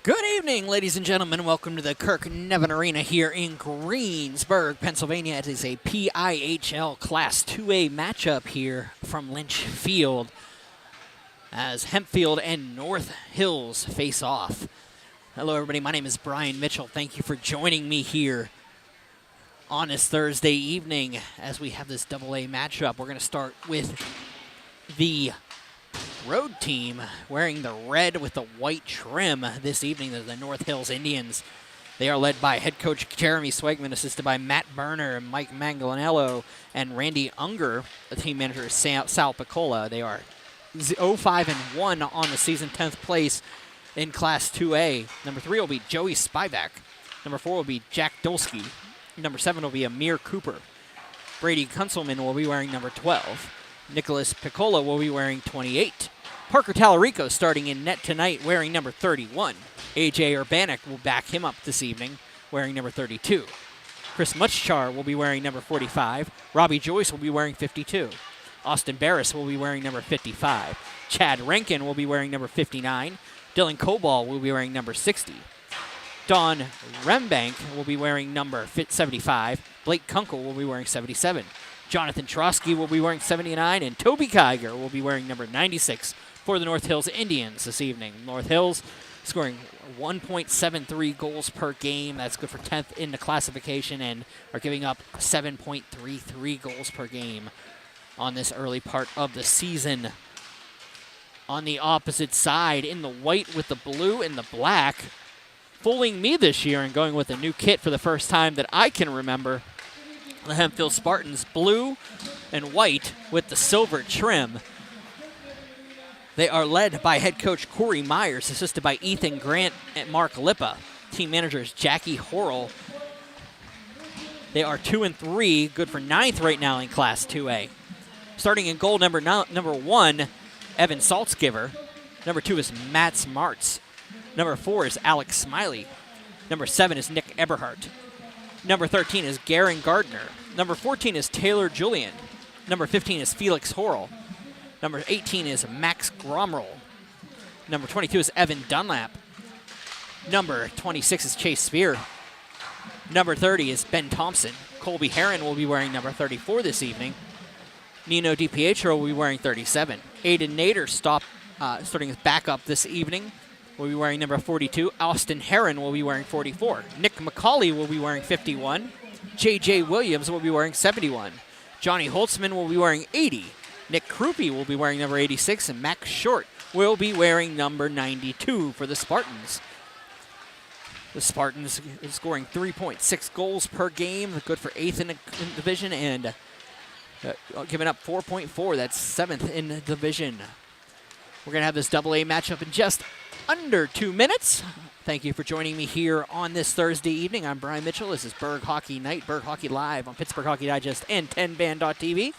Good evening, ladies and gentlemen. Welcome to the Kirk Nevin Arena here in Greensburg, Pennsylvania. It is a PIHL Class 2A matchup here from Lynch Field as Hempfield and North Hills face off. Hello, everybody. My name is Brian Mitchell. Thank you for joining me here on this Thursday evening as we have this AA matchup. We're going to start with the road team wearing the red with the white trim this evening. They're the North Hills Indians. They are led by head coach Jeremy Swegman, assisted by Matt Berner, Mike Manganello, and Randy Unger. The team manager is Sal Piccola. They are 0-5-1 on the season, 10th place in Class 2A. Number 3 will be Joey Spivak. Number 4 will be Jack Dolsky. Number 7 will be Amir Cooper. Brady Kunzelman will be wearing number 12. Nicholas Piccola will be wearing 28. Parker Tallarico starting in net tonight wearing number 31. AJ Urbanek will back him up this evening wearing number 32. Chris Muchchar will be wearing number 45. Robbie Joyce will be wearing 52. Austin Barris will be wearing number 55. Chad Rankin will be wearing number 59. Dylan Coball will be wearing number 60. Don Rembank will be wearing number 75. Blake Kunkel will be wearing 77. Jonathan Trosky will be wearing 79, and Toby Kiger will be wearing number 96 for the North Hills Indians this evening. North Hills scoring 1.73 goals per game. That's good for 10th in the classification, and are giving up 7.33 goals per game on this early part of the season. On the opposite side, in the white with the blue and the black, fooling me this year and going with a new kit for the first time that I can remember. The Hempfield Spartans, blue and white with the silver trim. They are led by head coach Corey Myers, assisted by Ethan Grant and Mark Lippa. Team managers Jackie Horrell. They are 2-3, good for 9th right now in Class 2A. Starting in goal, number 1, Evan Saltzgiver. Number 2 is Matt Smarts. Number 4 is Alex Smiley. Number 7 is Nick Eberhardt. Number 13 is Garen Gardner. Number 14 is Taylor Julian. Number 15 is Felix Horrell. Number 18 is Max Gromroll. Number 22 is Evan Dunlap. Number 26 is Chase Spear. Number 30 is Ben Thompson. Colby Heron will be wearing number 34 this evening. Nino DiPietro will be wearing 37. Aiden Nader starting as backup this evening. Will be wearing number 42. Austin Heron will be wearing 44. Nick McCauley will be wearing 51. J.J. Williams will be wearing 71. Johnny Holtzman will be wearing 80. Nick Krupe will be wearing number 86. And Max Short will be wearing number 92 for the Spartans. The Spartans are scoring 3.6 goals per game. Good for 8th in the division. And giving up 4.4. That's 7th in the division. We're going to have this AA matchup in just under 2 minutes. Thank you for joining me here on this Thursday evening. I'm Brian Mitchell. This is Berg Hockey Night, Berg Hockey Live on Pittsburgh Hockey Digest and 10band.tv.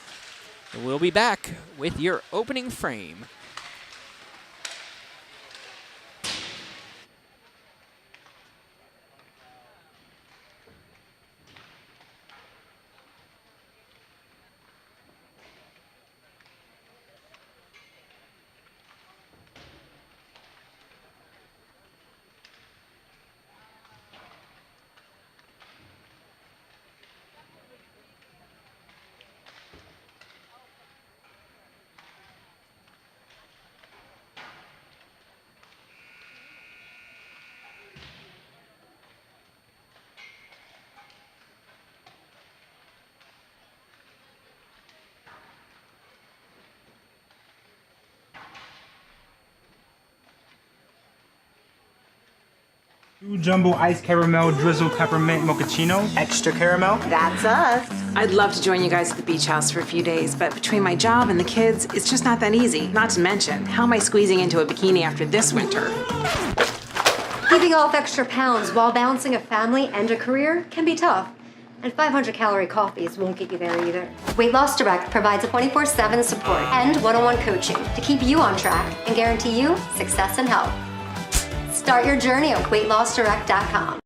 And we'll be back with your opening frame. Two jumbo ice caramel drizzle peppermint mochaccino. Extra caramel. That's us. I'd love to join you guys at the beach house for a few days, but between my job and the kids, it's just not that easy. Not to mention, how am I squeezing into a bikini after this winter? Keeping off extra pounds while balancing a family and a career can be tough. And 500-calorie coffees won't get you there either. Weight Loss Direct provides a 24/7 support and one-on-one coaching to keep you on track and guarantee you success and health. Start your journey at weightlossdirect.com.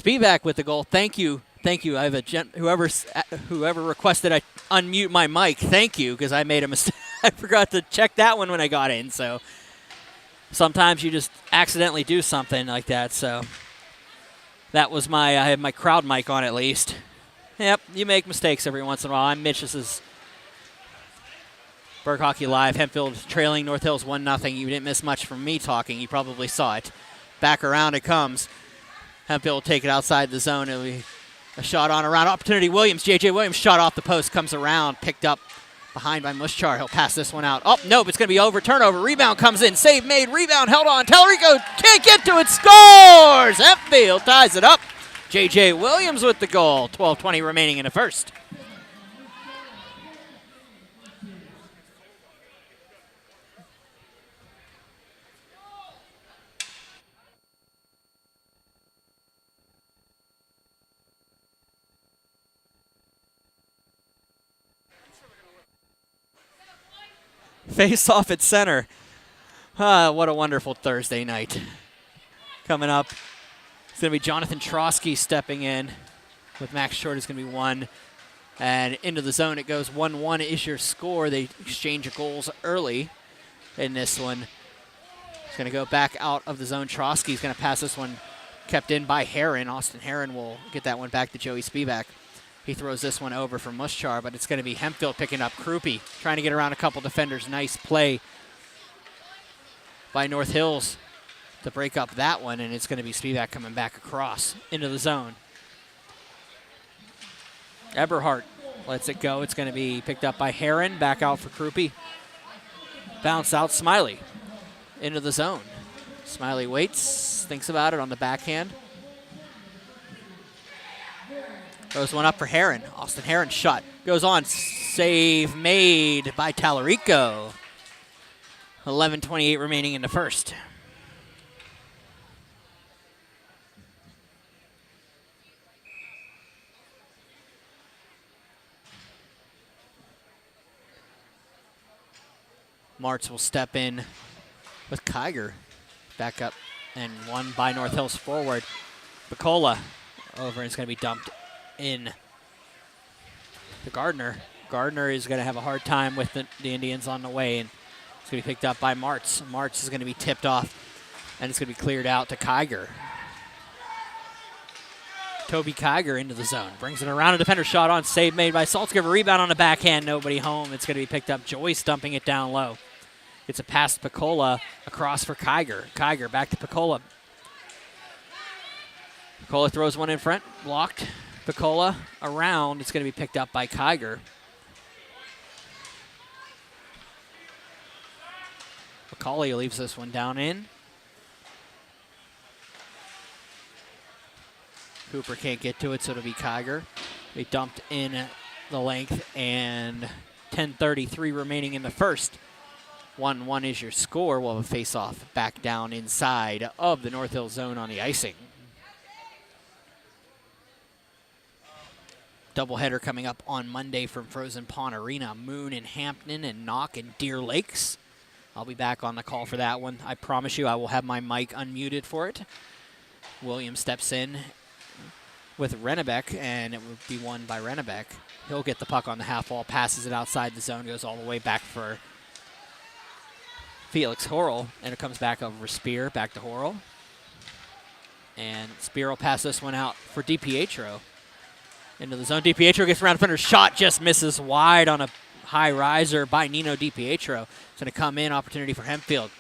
Spivak with the goal. Thank you. Thank you. I have whoever requested I unmute my mic. Thank you, because I made a mistake. I forgot to check that one when I got in. So sometimes you just accidentally do something like that. So that was I had my crowd mic on at least. Yep, you make mistakes every once in a while. I'm Mitch. This is Berg Hockey Live. Hempfield trailing North Hills 1-0. You didn't miss much from me talking. You probably saw it. Back around it comes. Hempfield will take it outside the zone. It'll be a shot on around. Opportunity Williams. J.J. Williams shot off the post. Comes around. Picked up behind by Muschar. He'll pass this one out. Oh, nope. It's going to be over. Turnover. Rebound comes in. Save made. Rebound held on. Tellerico can't get to it. Scores! Hempfield ties it up. J.J. Williams with the goal. 12:20 remaining in the first. Face off at center. What a wonderful Thursday night. Coming up, it's going to be Jonathan Trotsky stepping in with Max Short is going to be 1. And into the zone it goes. 1-1 is your score. They exchange goals early in this one. It's going to go back out of the zone. Trotsky's going to pass this one, kept in by Heron. Austin Heron will get that one back to Joey Spivak. He throws this one over for Muschar, but it's going to be Hempfield picking up Krupe, trying to get around a couple defenders. Nice play by North Hills to break up that one, and it's going to be Spivak coming back across into the zone. Eberhardt lets it go. It's going to be picked up by Heron, back out for Krupe. Bounce out, Smiley into the zone. Smiley waits, thinks about it on the backhand. Throws one up for Heron. Austin Heron shot. Goes on. Save made by Tallarico. 11:28 remaining in the first. Martz will step in with Kiger. Back up and one by North Hills forward. Bacola over, and it's going to be dumped in to Gardner. Gardner is going to have a hard time with the Indians on the way, and it's going to be picked up by Martz. Martz is going to be tipped off, and it's going to be cleared out to Kiger. Toby Kiger into the zone. Brings it around. A defender shot on. Save made by Saltzgiver. Rebound on the backhand. Nobody home. It's going to be picked up. Joyce dumping it down low. It's a pass to Picola across for Kiger. Kiger back to Picola. Picola throws one in front. Blocked. Picola around. It's going to be picked up by Kiger. McCauley leaves this one down in. Cooper can't get to it, so it'll be Kiger. They dumped in the length, and 10:33 remaining in the first. 1-1 is your score. We'll have a face-off back down inside of the North Hill zone on the icing. Doubleheader coming up on Monday from Frozen Pond Arena. Moon in Hampton and Knock in Deer Lakes. I'll be back on the call for that one. I promise you I will have my mic unmuted for it. Williams steps in with Rennebeck, and it would be won by Rennebeck. He'll get the puck on the half wall, passes it outside the zone, goes all the way back for Felix Horrell, and it comes back over Spear, back to Horrell. And Spear will pass this one out for DiPietro. Into the zone. DiPietro gets around defender. Shot just misses wide on a high riser by Nino DiPietro. It's going to come in. Opportunity for Hempfield.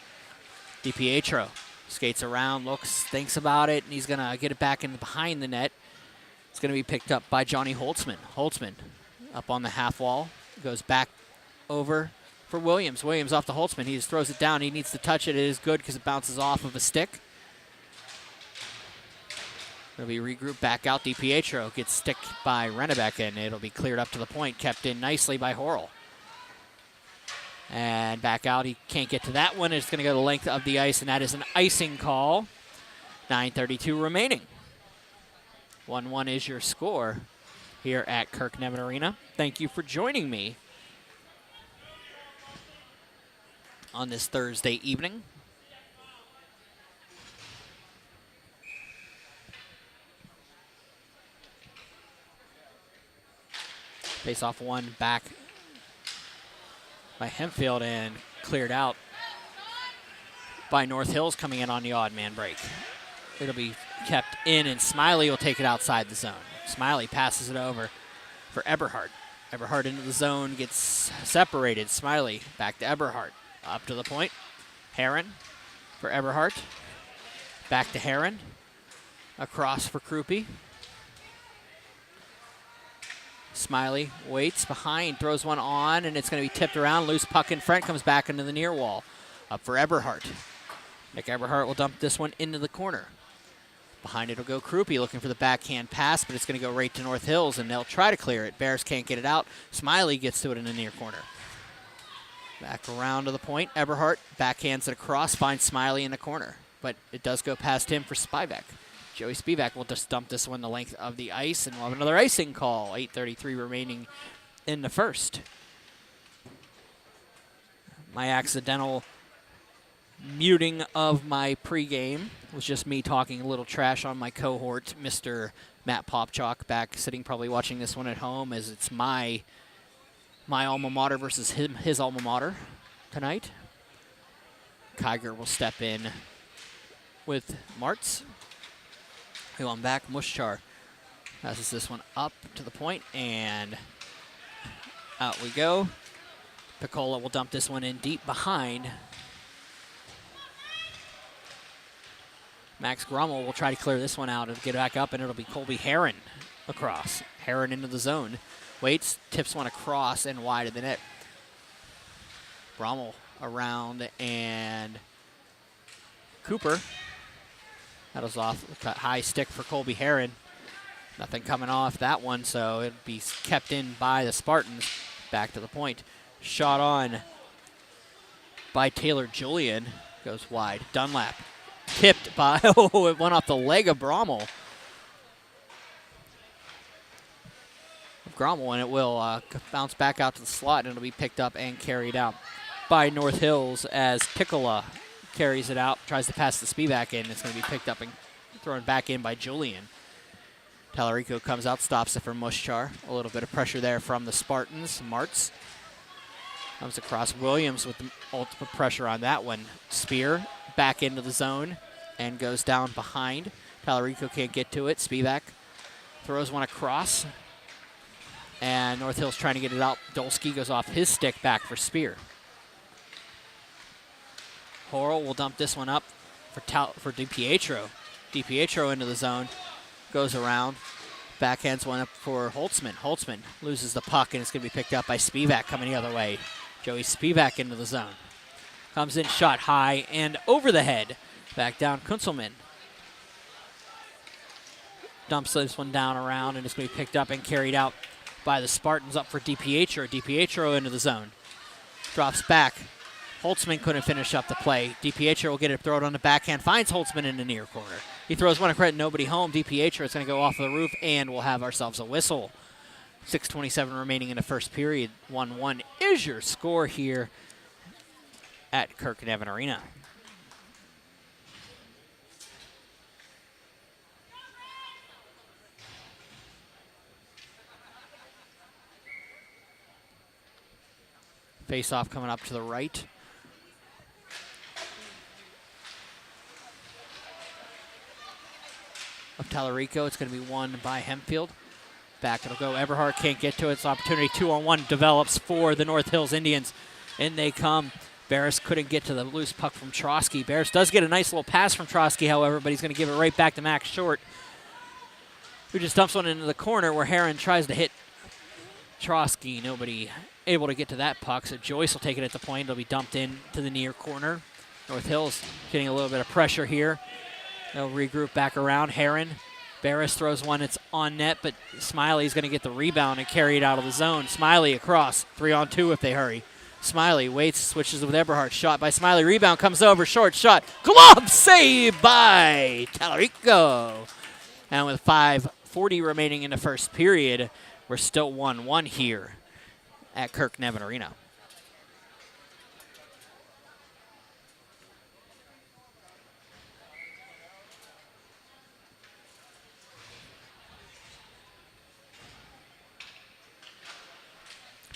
DiPietro skates around, looks, thinks about it, and he's going to get it back in behind the net. It's going to be picked up by Johnny Holtzman. Holtzman up on the half wall. Goes back over for Williams. Williams off to Holtzman. He just throws it down. He needs to touch it. It is good because it bounces off of a stick. It'll be regrouped back out. DiPietro gets sticked by Rennebeck, and it'll be cleared up to the point. Kept in nicely by Horrell. And back out. He can't get to that one. It's going to go the length of the ice, and that is an icing call. 9:32 remaining. 1-1 is your score here at Kirk Nevin Arena. Thank you for joining me on this Thursday evening. Face off one back by Hempfield and cleared out by North Hills coming in on the odd man break. It'll be kept in, and Smiley will take it outside the zone. Smiley passes it over for Eberhardt. Eberhardt into the zone, gets separated. Smiley back to Eberhardt. Up to the point. Heron for Eberhardt. Back to Heron. Across for Krupe. Smiley waits behind, throws one on, and it's going to be tipped around. Loose puck in front, comes back into the near wall. Up for Eberhardt. Nick Eberhardt will dump this one into the corner. Behind it will go Krupe, looking for the backhand pass, but it's going to go right to North Hills, and they'll try to clear it. Bears can't get it out. Smiley gets to it in the near corner. Back around to the point. Eberhardt backhands it across, finds Smiley in the corner, but it does go past him for Spivak. Joey Spivak will just dump this one the length of the ice, and we'll have another icing call. 8:33 remaining in the first. My accidental muting of my pregame was just me talking a little trash on my cohort, Mr. Matt Popchalk, back sitting probably watching this one at home, as it's my alma mater versus his alma mater tonight. Kiger will step in with Martz. Going back, Mushchar passes this one up to the point, and out we go. Piccola will dump this one in deep behind. Max Grummel will try to clear this one out and get back up, and it'll be Colby Heron across. Heron into the zone. Waits, tips one across and wide of the net. Grummel around, and Cooper. That was off, cut high stick for Colby Heron. Nothing coming off that one, so it'll be kept in by the Spartans. Back to the point. Shot on by Taylor Julian. Goes wide. Dunlap. Tipped by, oh, it went off the leg of Brommel. And it will bounce back out to the slot, and it'll be picked up and carried out by North Hills as Piccola carries it out, tries to pass the Spivak in. It's going to be picked up and thrown back in by Julian. Tallarico comes out, stops it for Mushchar. A little bit of pressure there from the Spartans. Martz comes across. Williams with the ultimate pressure on that one. Spear back into the zone and goes down behind. Tallarico can't get to it. Spivak throws one across, and North Hill's trying to get it out. Dolsky goes off his stick back for Spear. Horrell will dump this one up for DiPietro. DiPietro into the zone, goes around, backhands one up for Holtzman. Holtzman loses the puck, and it's going to be picked up by Spivak coming the other way. Joey Spivak into the zone. Comes in, shot high and over the head. Back down, Kunzelman. Dumps this one down around, and it's going to be picked up and carried out by the Spartans. Up for DiPietro. DiPietro into the zone. Drops back. Holtzman couldn't finish up the play. DiPietro will get it thrown on the backhand. Finds Holtzman in the near corner. He throws one across, nobody home. DiPietro is going to go off the roof, and we'll have ourselves a whistle. 6:27 remaining in the first period. 1-1 is your score here at Kirk Nevin Arena. Face-off coming up to the right. Of Tallarico. It's going to be won by Hempfield. Back it'll go. Eberhardt can't get to it. It's opportunity. 2-on-1 develops for the North Hills Indians. In they come. Barris couldn't get to the loose puck from Trotsky. Barris does get a nice little pass from Trotsky, however, but he's going to give it right back to Max Short, who just dumps one into the corner where Heron tries to hit Trotsky. Nobody able to get to that puck, so Joyce will take it at the point. It'll be dumped in to the near corner. North Hills getting a little bit of pressure here. They'll regroup back around. Heron. Barris throws one. It's on net, but Smiley's going to get the rebound and carry it out of the zone. Smiley across. 3-on-2 if they hurry. Smiley waits, switches with Eberhardt. Shot by Smiley. Rebound comes over. Short shot. Glove save by Tallarico. And with 5:40 remaining in the first period, we're still 1-1 here at Kirk Nevin Arena.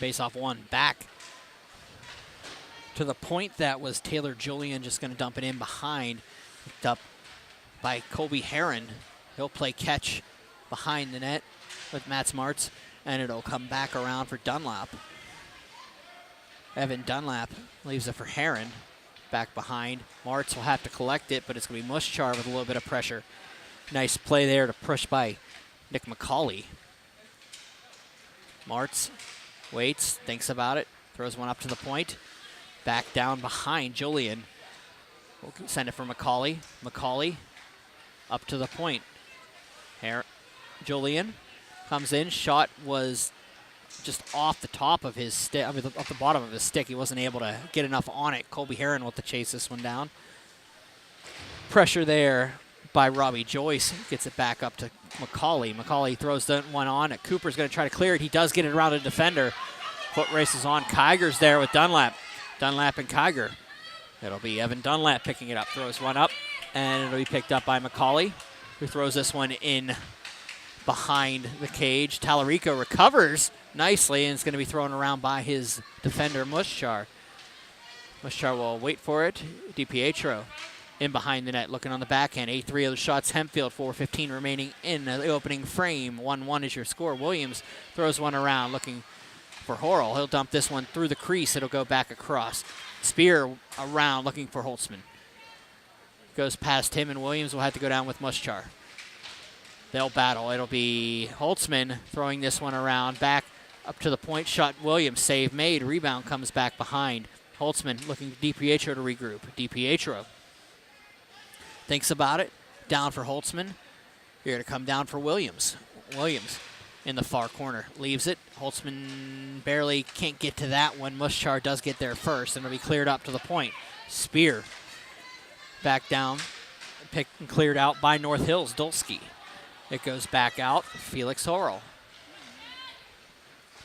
Face off one. Back to the point that was Taylor Julian, just going to dump it in behind. Picked up by Colby Heron. He'll play catch behind the net with Matt Smarts, and it'll come back around for Dunlap. Evan Dunlap leaves it for Heron. Back behind. Martz will have to collect it, but it's going to be Muschar with a little bit of pressure. Nice play there to push by Nick McCauley. Martz waits, thinks about it, throws one up to the point. Back down behind Julian. We'll send it for McCauley. McCauley up to the point. Julian comes in. Shot was just off the top of his stick, off the bottom of his stick. He wasn't able to get enough on it. Colby Heron will have to chase this one down. Pressure there by Robbie Joyce. Gets it back up to McCauley. McCauley throws that one on. Cooper's going to try to clear it. He does get it around a defender. Foot races on. Kiger's there with Dunlap. Dunlap and Kiger. It'll be Evan Dunlap picking it up. Throws one up, and it'll be picked up by McCauley, who throws this one in behind the cage. Tallarico recovers nicely, and it's going to be thrown around by his defender, Muschar. Muschar will wait for it. DiPietro in behind the net, looking on the backhand. 8-3 of the shots. Hempfield, 4:15 remaining in the opening frame. 1-1 is your score. Williams throws one around, looking for Horrell. He'll dump this one through the crease. It'll go back across. Spear around, looking for Holtzman. Goes past him, and Williams will have to go down with Muschar. They'll battle. It'll be Holtzman throwing this one around. Back up to the point. Shot Williams. Save made. Rebound comes back behind. Holtzman looking for DiPietro to regroup. DiPietro thinks about it. Down for Holtzman. Here to come down for Williams. Williams in the far corner. Leaves it. Holtzman barely can't get to that one. Muschar does get there first, and it'll be cleared up to the point. Spear back down. Picked and cleared out by North Hills. Dulski. It goes back out. Felix Horrell.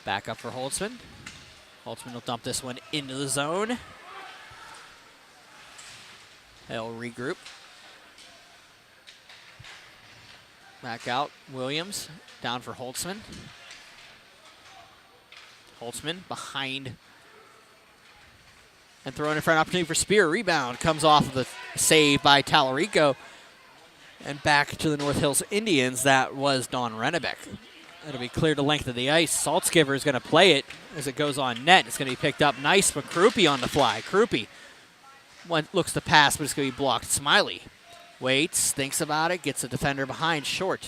Back up for Holtzman. Holtzman will dump this one into the zone. They'll regroup. Back out. Williams down for Holtzman. Holtzman behind. And throwing in front, opportunity for Spear. Rebound comes off of the save by Tallarico. And back to the North Hills Indians. That was Don Rennebeck. It'll be cleared the length of the ice. Saltzgiver is going to play it as it goes on net. It's going to be picked up nice, but Krupe on the fly. Krupe looks to pass, but it's going to be blocked. Smiley waits, thinks about it, gets a defender behind. Short,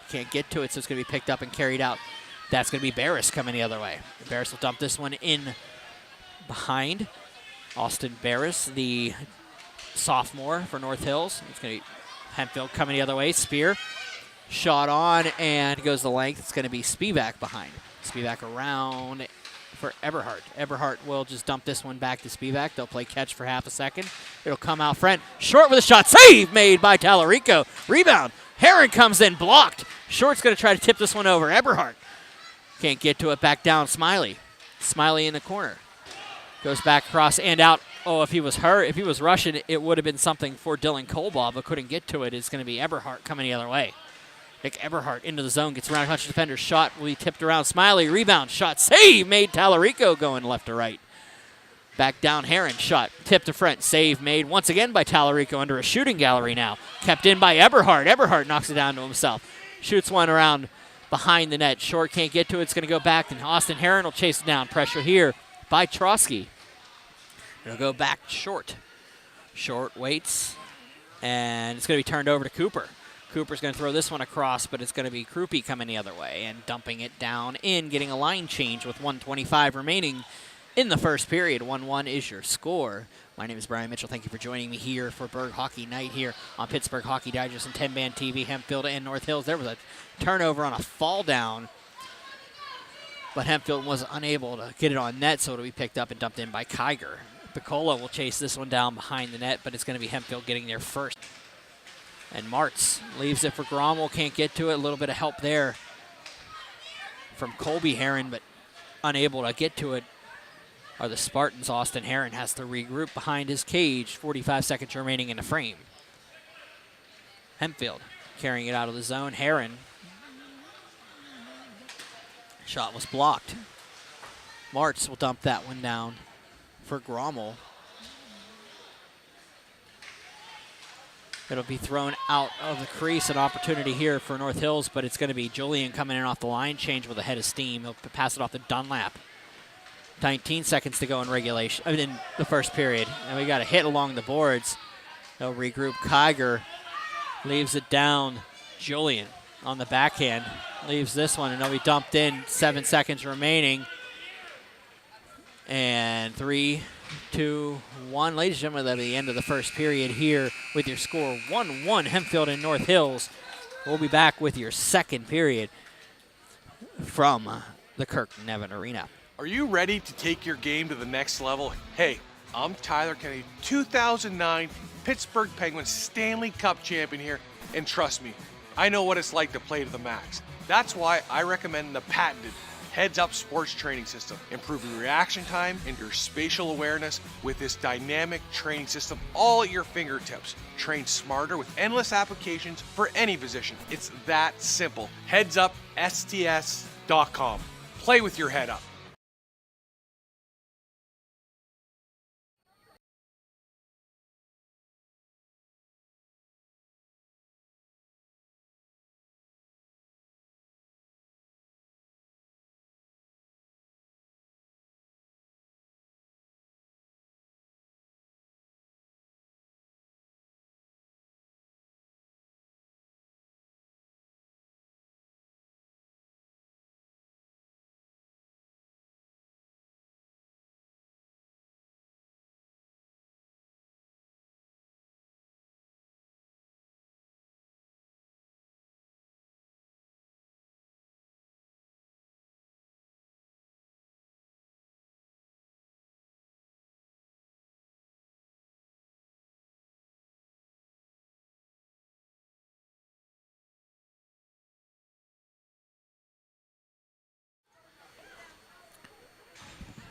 can't get to it, so it's going to be picked up and carried out. That's going to be Barris coming the other way. Barris will dump this one in behind. Austin Barris, the sophomore for North Hills. It's going to be Hempfield coming the other way. Spear, shot on, and goes the length. It's going to be Spivak behind. Spivak around for Eberhardt. Eberhardt will just dump this one back to Spivak. They'll play catch for half a second. It'll come out front. Short with a shot. Save made by Tallarico. Rebound. Heron comes in, blocked. Short's going to try to tip this one over. Eberhardt can't get to it. Back down. Smiley. Smiley in the corner. Goes back across and out. Oh, if he was rushing, it would have been something for Dylan Colbaugh, but couldn't get to it. It's going to be Eberhardt coming the other way. Nick Eberhardt into the zone, gets around a bunch of defenders. Shot will be tipped around. Smiley, rebound, shot, save, made. Tallarico going left to right. Back down, Heron, shot, tipped to front, save made once again by Tallarico under a shooting gallery now. Kept in by Eberhardt. Eberhardt knocks it down to himself. Shoots one around behind the net. Short can't get to it. It's going to go back, and Austin Heron will chase it down. Pressure here by Trotsky. It'll go back Short. Short waits, and it's going to be turned over to Cooper. Cooper's going to throw this one across, but it's going to be Krupe coming the other way and dumping it down in, getting a line change with 1:25 remaining in the first period. 1-1 is your score. My name is Brian Mitchell. Thank you for joining me here for Berg Hockey Night here on Pittsburgh Hockey Digest and 10-Man TV, Hempfield and North Hills. There was a turnover on a fall down, but Hempfield was unable to get it on net, so it'll be picked up and dumped in by Kiger. Picola will chase this one down behind the net, but it's going to be Hempfield getting there first. And Martz leaves it for Grommel, can't get to it. A little bit of help there from Colby Heron, but unable to get to it are the Spartans. Austin Heron has to regroup behind his cage. 45 seconds remaining in the frame. Hempfield carrying it out of the zone. Heron. Shot was blocked. Martz will dump that one down for Grommel. It'll be thrown out of the crease. An opportunity here for North Hills, but it's going to be Julian coming in off the line change with a head of steam. He'll pass it off to Dunlap. 19 seconds to go in regulation, in the first period. And we got a hit along the boards. They'll regroup. Kiger leaves it down. Julian on the backhand leaves this one, and it'll be dumped in. 7 seconds remaining. And 3, 2, 1. Ladies and gentlemen, that'll be the end of the first period here with your score 1-1 Hempfield and North Hills. We'll be back with your second period from the Kirk Nevin Arena. Are you ready to take your game to the next level? Hey, I'm Tyler Kennedy, 2009 Pittsburgh Penguins Stanley Cup champion here, and trust me, I know what it's like to play to the max. That's why I recommend the patented Heads Up Sports Training System. Improve your reaction time and your spatial awareness with this dynamic training system all at your fingertips. Train smarter with endless applications for any position. It's that simple. HeadsUpSTS.com. Play with your head up.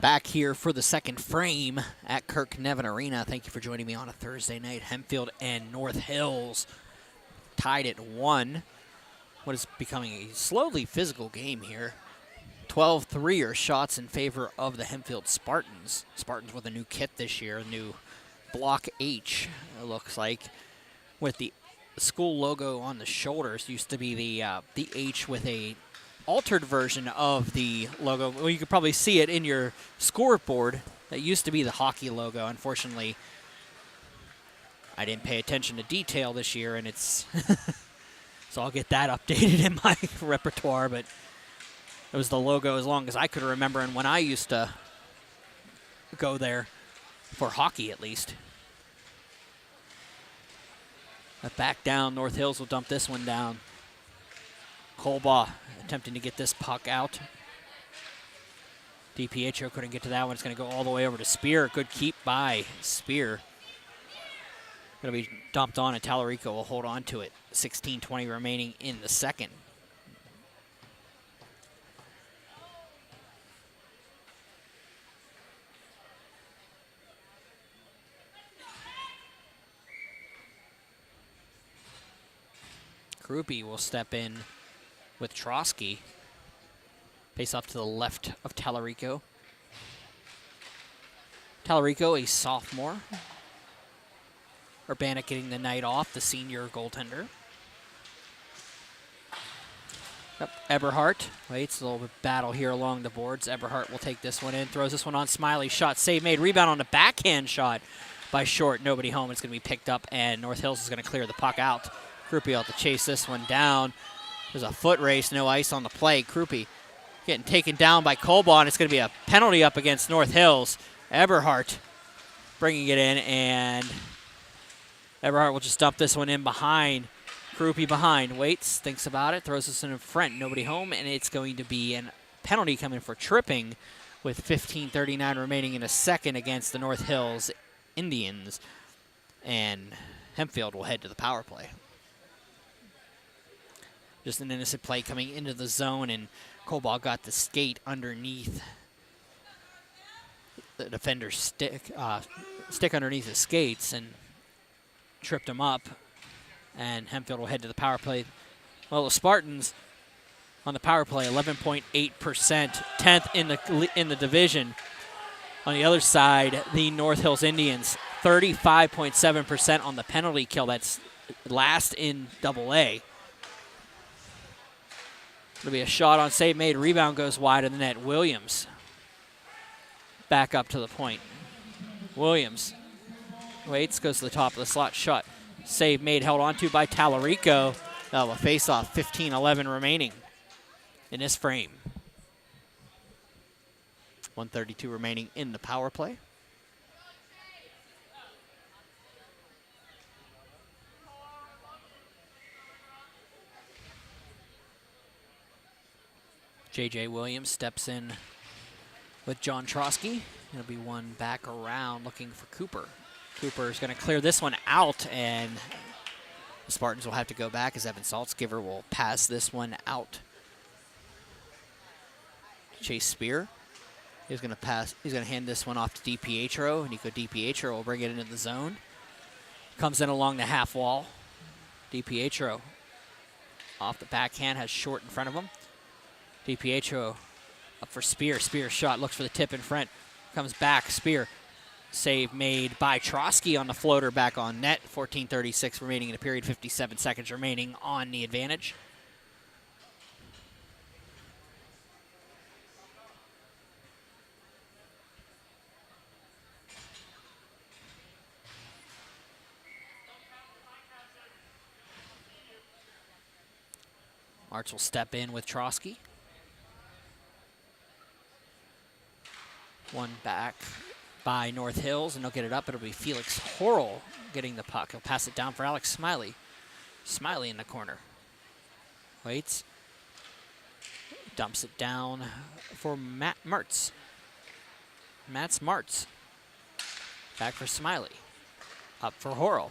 Back here for the second frame at Kirk Nevin Arena. Thank you for joining me on a Thursday night. Hempfield and North Hills tied at 1. What is becoming a slowly physical game here. 12-3 are shots in favor of the Hempfield Spartans. Spartans with a new kit this year, a new Block H, it looks like, with the school logo on the shoulders. Used to be the H with a altered version of the logo. Well, you could probably see it in your scoreboard. That used to be the hockey logo. Unfortunately, I didn't pay attention to detail this year, and it's so I'll get that updated in my repertoire, but it was the logo as long as I could remember, and when I used to go there for hockey at least. Back down, North Hills will dump this one down. Colbaugh attempting to get this puck out. DiPietro couldn't get to that one. It's going to go all the way over to Spear. Good keep by Spear. Going to be dumped on, and Tallarico will hold on to it. 16:20 remaining in the second. Krupe will step in with Trotsky. Face off to the left of Tallarico. Tallarico, a sophomore. Urbanic getting the night off, the senior goaltender. Yep, Eberhardt waits a little bit battle here along the boards. Eberhardt will take this one in, throws this one on Smiley. Shot save made. Rebound on the backhand shot by Short. Nobody home. It's going to be picked up, and North Hills is going to clear the puck out. Krupe will have to chase this one down. There's a foot race, no ice on the play. Krupe getting taken down by Colbaugh, and it's going to be a penalty up against North Hills. Eberhardt bringing it in, and Eberhardt will just dump this one in behind. Krupe behind, waits, thinks about it, throws this in front, nobody home, and it's going to be a penalty coming for tripping with 15:39 remaining in a second against the North Hills Indians. And Hempfield will head to the power play. Just an innocent play coming into the zone, and Colbaugh got the skate underneath the defender's stick underneath his skates and tripped him up. And Hempfield will head to the power play. Well, the Spartans on the power play, 11.8%, 10th in the division. On the other side, the North Hills Indians, 35.7% on the penalty kill. That's last in AA. It'll be a shot on save made. Rebound goes wide of the net. Williams back up to the point. Williams waits, goes to the top of the slot. Shot. Save made, held onto by Tallarico. Oh, a face-off, 15-11 remaining in this frame. 1:32 remaining in the power play. J.J. Williams steps in with John Trotsky. It'll be one back around looking for Cooper. Cooper is going to clear this one out, and the Spartans will have to go back as Evan Saltzgiver will pass this one out. Chase Spear. He's going to hand this one off to DiPietro. Nico DiPietro will bring it into the zone. Comes in along the half wall. DiPietro off the backhand, has Short in front of him. DiPietro up for Spear. Spear shot, looks for the tip in front. Comes back, Spear. Save made by Trotsky on the floater, back on net. 14:36 remaining in the period, 57 seconds remaining on the advantage. Arts will step in with Trotsky. One back by North Hills, and they'll get it up. It'll be Felix Horrell getting the puck. He'll pass it down for Alex Smiley. Smiley in the corner. Waits. Dumps it down for Matt Mertz. Matt's Martz. Back for Smiley. Up for Horrell.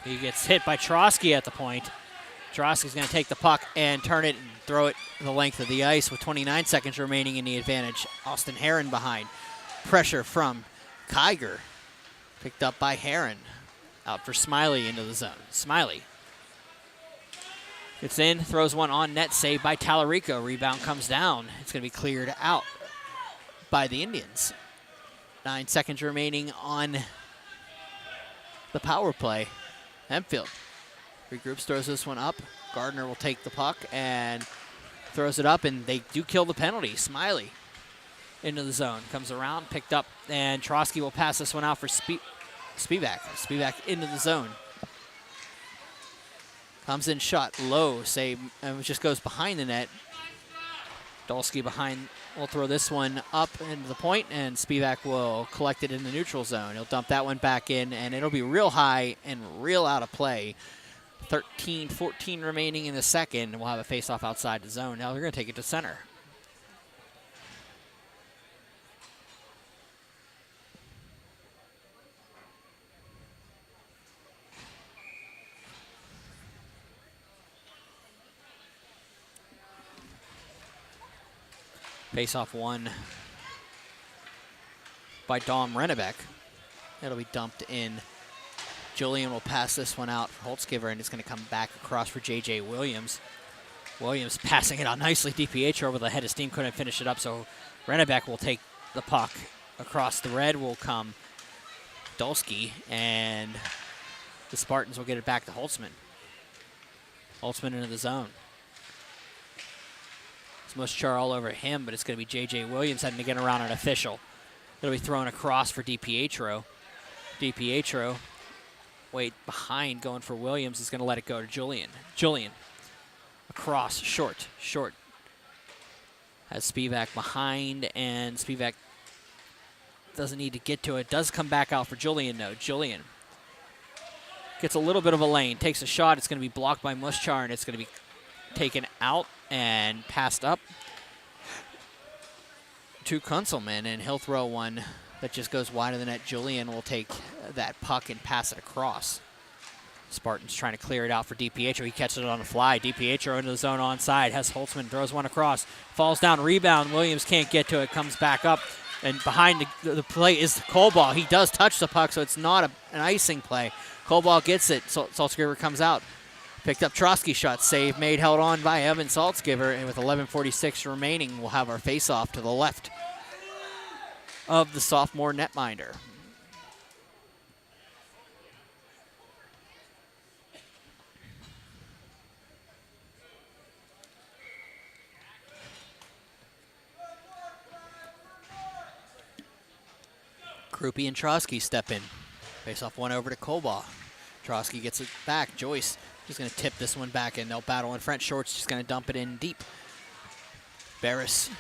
He gets hit by Trotsky at the point. Trotsky's going to take the puck and turn it and throw it the length of the ice with 29 seconds remaining in the advantage. Austin Heron behind. Pressure from Kiger. Picked up by Heron. Out for Smiley into the zone. Smiley gets in, throws one on net, saved by Tallarico. Rebound comes down. It's going to be cleared out by the Indians. 9 seconds remaining on the power play. Hempfield regroups, throws this one up. Gardner will take the puck and throws it up, and they do kill the penalty. Smiley into the zone. Comes around, picked up, and Trotsky will pass this one out for Spivak. Spivak into the zone. Comes in, shot low, save, and it just goes behind the net. Dolsky behind will throw this one up into the point, and Spivak will collect it in the neutral zone. He'll dump that one back in, and it'll be real high and real out of play. 13-14 remaining in the second. We'll have a face-off outside the zone. Now they're going to take it to center. Face-off won by Dom Rennebeck. It'll be dumped in. Julian will pass this one out for Holtzgiver, and it's going to come back across for J.J. Williams. Williams passing it out nicely. DiPietro with a head of steam couldn't finish it up, so Rennebeck will take the puck. Across the red will come Dolsky, and the Spartans will get it back to Holtzman. Holtzman into the zone. It's Muschar all over him, but it's going to be J.J. Williams having to get around an official. It'll be thrown across for DiPietro. DiPietro, wait behind, going for Williams, is going to let it go to Julian. Julian, across, short. Has Spivak behind, and Spivak doesn't need to get to it. Does come back out for Julian, though. Julian gets a little bit of a lane, takes a shot. It's going to be blocked by Muschar, and it's going to be taken out and passed up to Kunzelman, and he'll throw one that just goes wide of the net. Julian will take that puck and pass it across. Spartans trying to clear it out for DiPietro. He catches it on the fly. DiPietro into the zone onside. Has Holtzman, throws one across. Falls down, rebound. Williams can't get to it. Comes back up. And behind the play is Colball. He does touch the puck, so it's not an icing play. Colball gets it. Saltzgiver comes out. Picked up Trotsky, shot save made, held on by Evan Saltzgiver, and with 11:46 remaining, we'll have our face-off to the left of the sophomore netminder. Krupe and Trotsky step in. Face off one over to Kolbaugh. Trotsky gets it back. Joyce is going to tip this one back in. They'll battle in front. Short's just going to dump it in deep. Barris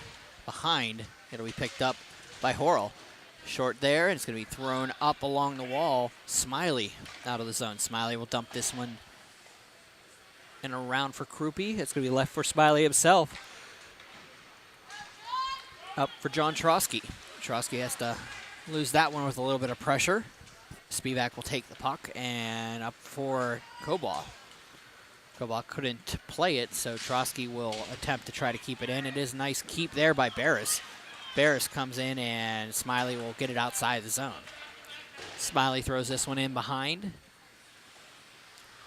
behind. It'll be picked up by Horrell. Short there, and it's going to be thrown up along the wall. Smiley out of the zone. Smiley will dump this one and around for Krupe. It's going to be left for Smiley himself. Up for John Trotsky. Trotsky has to lose that one with a little bit of pressure. Spivak will take the puck, and up for Kolbaugh. Kolbaugh couldn't play it, so Trotsky will attempt to try to keep it in. It is a nice keep there by Barris. Barris comes in, and Smiley will get it outside the zone. Smiley throws this one in behind.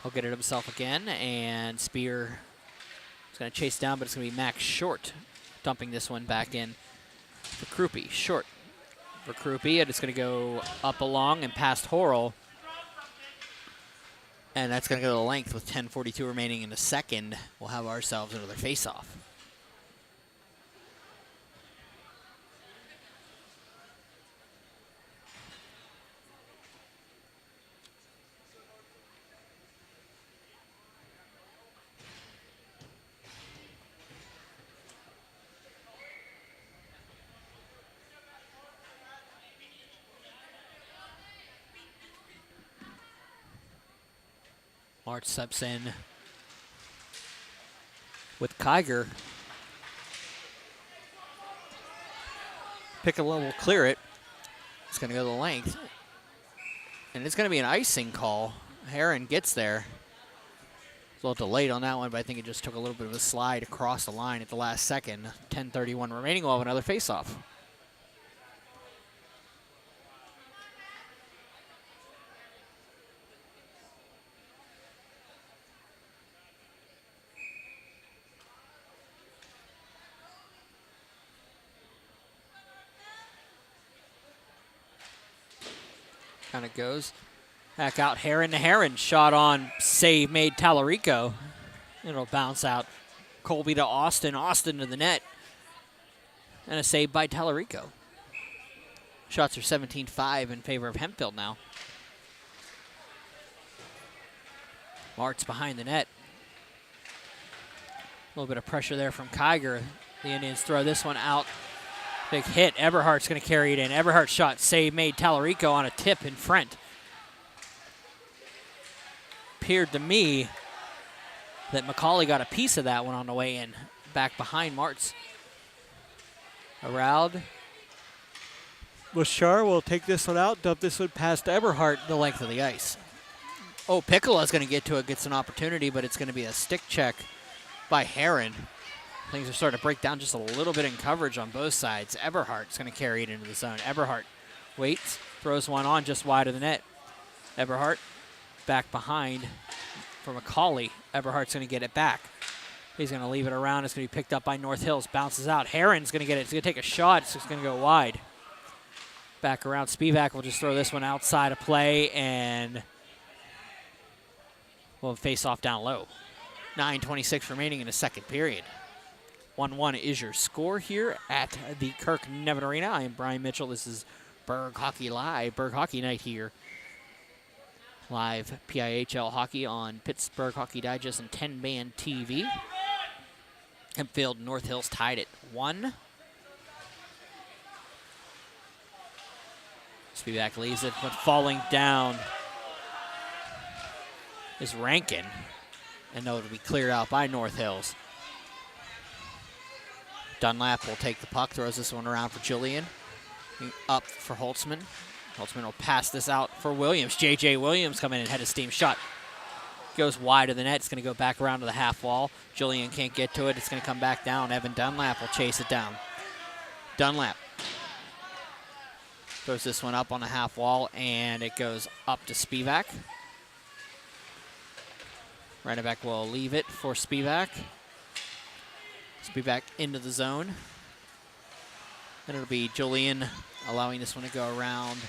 He'll get it himself again, and Spear is going to chase down, but it's going to be Max Short dumping this one back in for Krupe. Short for Krupe, and it's going to go up along and past Horrell. And that's going to go to the length with 10:42 remaining in the second. We'll have ourselves another face-off. March steps in with Kiger. Piccolo will clear it. It's going to go the length. And it's going to be an icing call. Heron gets there. It's a little delayed on that one, but I think it just took a little bit of a slide across the line at the last second. 10:31 remaining. We'll have another face-off. Kind of goes back out. Heron to Heron. Shot on. Save made Tallarico. It'll bounce out. Colby to Austin. Austin to the net. And a save by Tallarico. Shots are 17-5 in favor of Hempfield now. Martz behind the net. A little bit of pressure there from Kiger. The Indians throw this one out. Big hit. Eberhardt's going to carry it in. Eberhardt's shot save made Tallarico on a tip in front. Appeared to me that McCauley got a piece of that one on the way in. Back behind Martz. Around. Bouchard will take this one out, dump this one past Eberhardt the length of the ice. Oh, Piccolo's going to get to it, gets an opportunity, but it's going to be a stick check by Heron. Things are starting to break down just a little bit in coverage on both sides. Eberhardt's going to carry it into the zone. Eberhardt waits, throws one on just wide of the net. Eberhardt back behind for McCauley. Eberhardt's going to get it back. He's going to leave it around. It's going to be picked up by North Hills. Bounces out. Heron's going to get it. He's going to take a shot. It's just going to go wide. Back around. Spivak will just throw this one outside of play, and we'll face off down low. 9:26 remaining in the second period. 1-1 is your score here at the Kirk Nevin Arena. I am Brian Mitchell. This is Berg Hockey Live, Berg Hockey Night here. Live PIHL hockey on Pittsburgh Hockey Digest and 10-man TV. Hempfield North Hills tied at 1. Spivak leaves it, but falling down is Rankin. And though it'll be cleared out by North Hills. Dunlap will take the puck, throws this one around for Julian. Up for Holtzman. Holtzman will pass this out for Williams. J.J. Williams coming in, head of steam shot. Goes wide of the net. It's going to go back around to the half wall. Julian can't get to it. It's going to come back down. Evan Dunlap will chase it down. Dunlap throws this one up on the half wall, and it goes up to Spivak. Running back will leave it for Spivak. Spivak into the zone. Then it'll be Julian allowing this one to go around.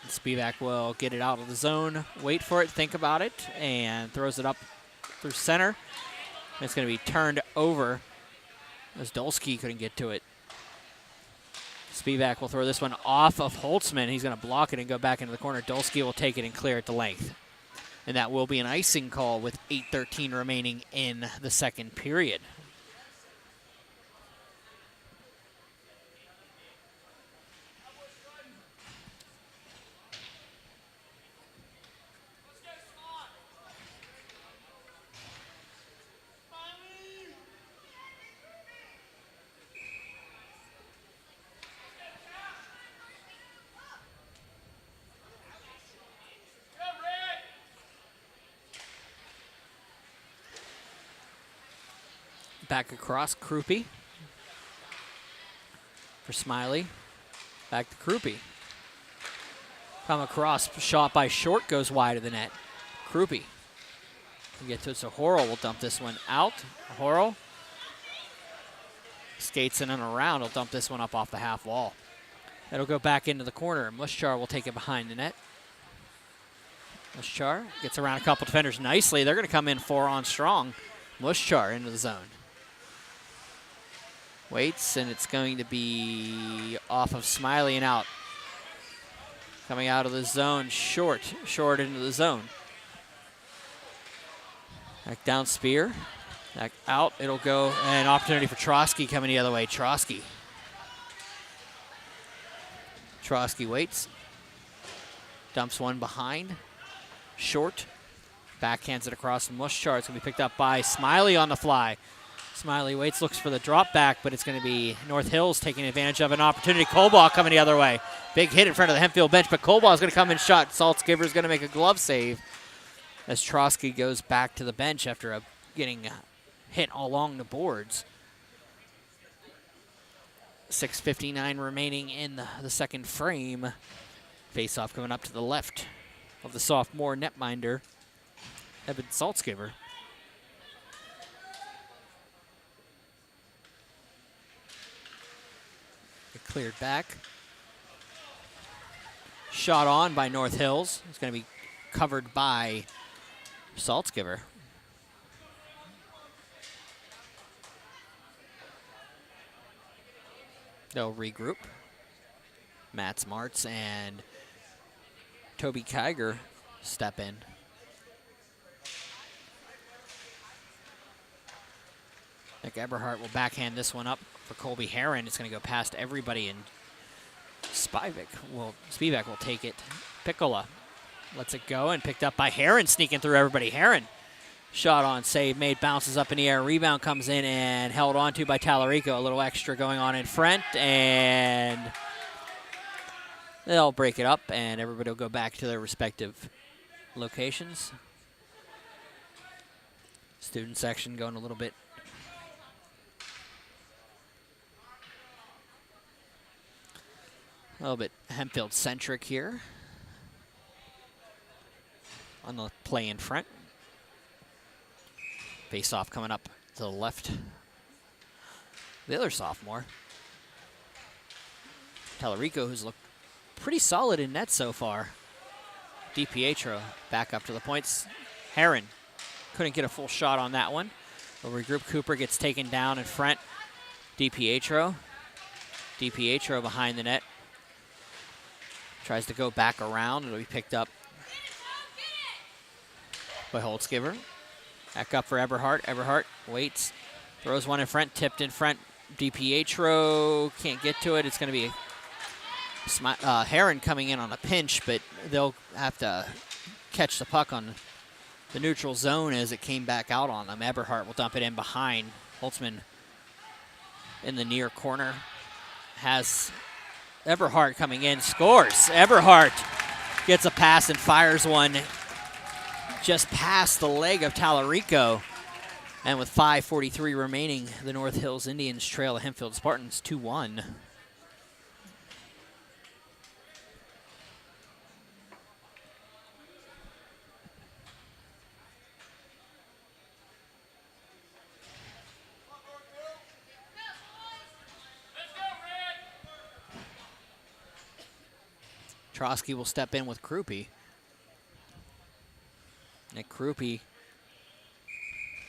And Spivak will get it out of the zone, wait for it, think about it, and throws it up through center. It's going to be turned over as Dolsky couldn't get to it. Spivak will throw this one off of Holtzman. He's going to block it and go back into the corner. Dolsky will take it and clear it to length. And that will be an icing call with 8:13 remaining in the second period. Back across, Krupe. For Smiley. Back to Krupe. Come across, shot by Short, goes wide of the net. Krupe. We get to it, so Horrell will dump this one out. Horrell skates in and around. He'll dump this one up off the half wall. It'll go back into the corner. Muschar will take it behind the net. Muschar gets around a couple defenders nicely. They're going to come in 4 on strong. Muschar into the zone. Waits, and it's going to be off of Smiley and out. Coming out of the zone, Short into the zone. Back down Spear, back out, it'll go, and opportunity for Trotsky coming the other way, Trotsky waits, dumps one behind, Short, backhands it across from Muschar. It's going to be picked up by Smiley on the fly. Smiley waits, looks for the drop back, but it's going to be North Hills taking advantage of an opportunity. Colbaugh coming the other way. Big hit in front of the Hempfield bench, but Colbaugh is going to come in shot. Saltzgiver is going to make a glove save as Trotsky goes back to the bench after getting hit along the boards. 6:59 remaining in the second frame. Face-off coming up to the left of the sophomore netminder, Evan Saltzgiver. Cleared back. Shot on by North Hills. It's going to be covered by Saltzgiver. They'll regroup. Matt Smarts and Toby Kiger step in. Nick Eberhardt will backhand this one up for Colby Heron. It's going to go past everybody, and Spivak will take it. Piccola lets it go and picked up by Heron, sneaking through everybody. Heron, shot on, save made, bounces up in the air. Rebound comes in and held on to by Tallarico. A little extra going on in front, and they'll break it up, and everybody will go back to their respective locations. Student section going a little bit Hempfield centric here on the play in front. Face off coming up to the left. The other sophomore, Tallarico, who's looked pretty solid in net so far. DiPietro back up to the points. Heron couldn't get a full shot on that one. We'll regroup. Cooper gets taken down in front. DiPietro behind the net. Tries to go back around. It'll be picked up by Holtzgiver. Back up for Eberhardt. Eberhardt waits. Throws one in front. Tipped in front. DiPietro can't get to it. It's going to be Heron coming in on a pinch, but they'll have to catch the puck on the neutral zone as it came back out on them. Eberhardt will dump it in behind. Holtzman in the near corner has Eberhardt coming in, scores. Eberhardt gets a pass and fires one just past the leg of Tallarico. And with 5:43 remaining, the North Hills Indians trail the Hempfield Spartans 2-1. Trosky will step in with Krupe. Nick Krupe,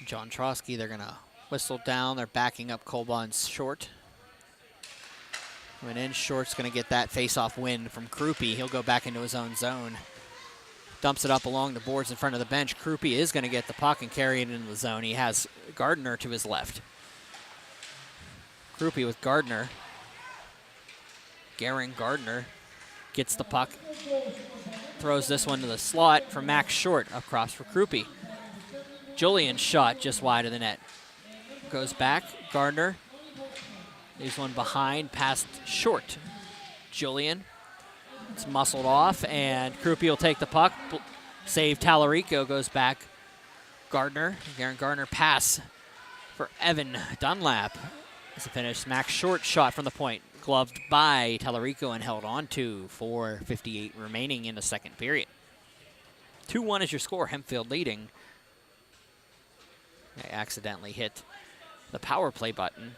John Trosky, they're going to whistle down. They're backing up Colbon's short. Went in, Short's going to get that face-off win from Krupe. He'll go back into his own zone. Dumps it up along the boards in front of the bench. Krupe is going to get the puck and carry it into the zone. He has Gardner to his left. Krupe with Gardner. Garen Gardner gets the puck. Throws this one to the slot for Max Short across for Krupe. Julian's shot just wide of the net. Goes back, Gardner. Leaves one behind, past Short. Julian. It's muscled off, and Krupe will take the puck. Save Tallarico, goes back. Gardner, Garen Gardner pass for Evan Dunlap. As a finish, Max Short shot from the point. Gloved by Tallarico and held on to 4:58 remaining in the second period. 2-1 is your score, Hempfield leading. I accidentally hit the power play button.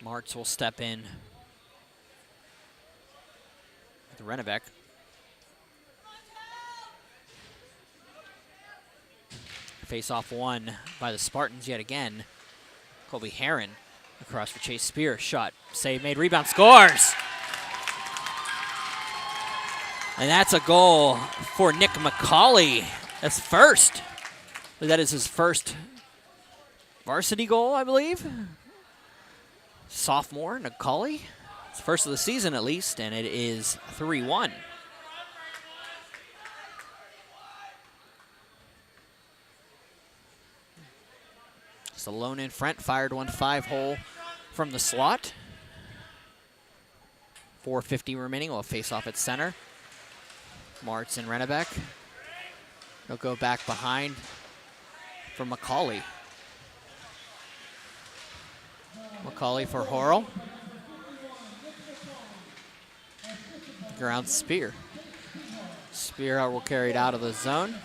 Martz will step in with Rennebeck. Face-off won by the Spartans yet again. Colby Heron across for Chase Spear. Shot, save made, rebound, scores! And that's a goal for Nick McCauley. That's first. That is his first varsity goal, I believe. Sophomore, McCauley. It's first of the season at least, and it is 3-1. Stallone in front, fired one 5-hole from the slot. 4:50 remaining, we'll face off at center. Martz and Rennebeck. He'll go back behind for McCauley. McCauley for Horrell. Ground Spear. Spear will carry it out of the zone.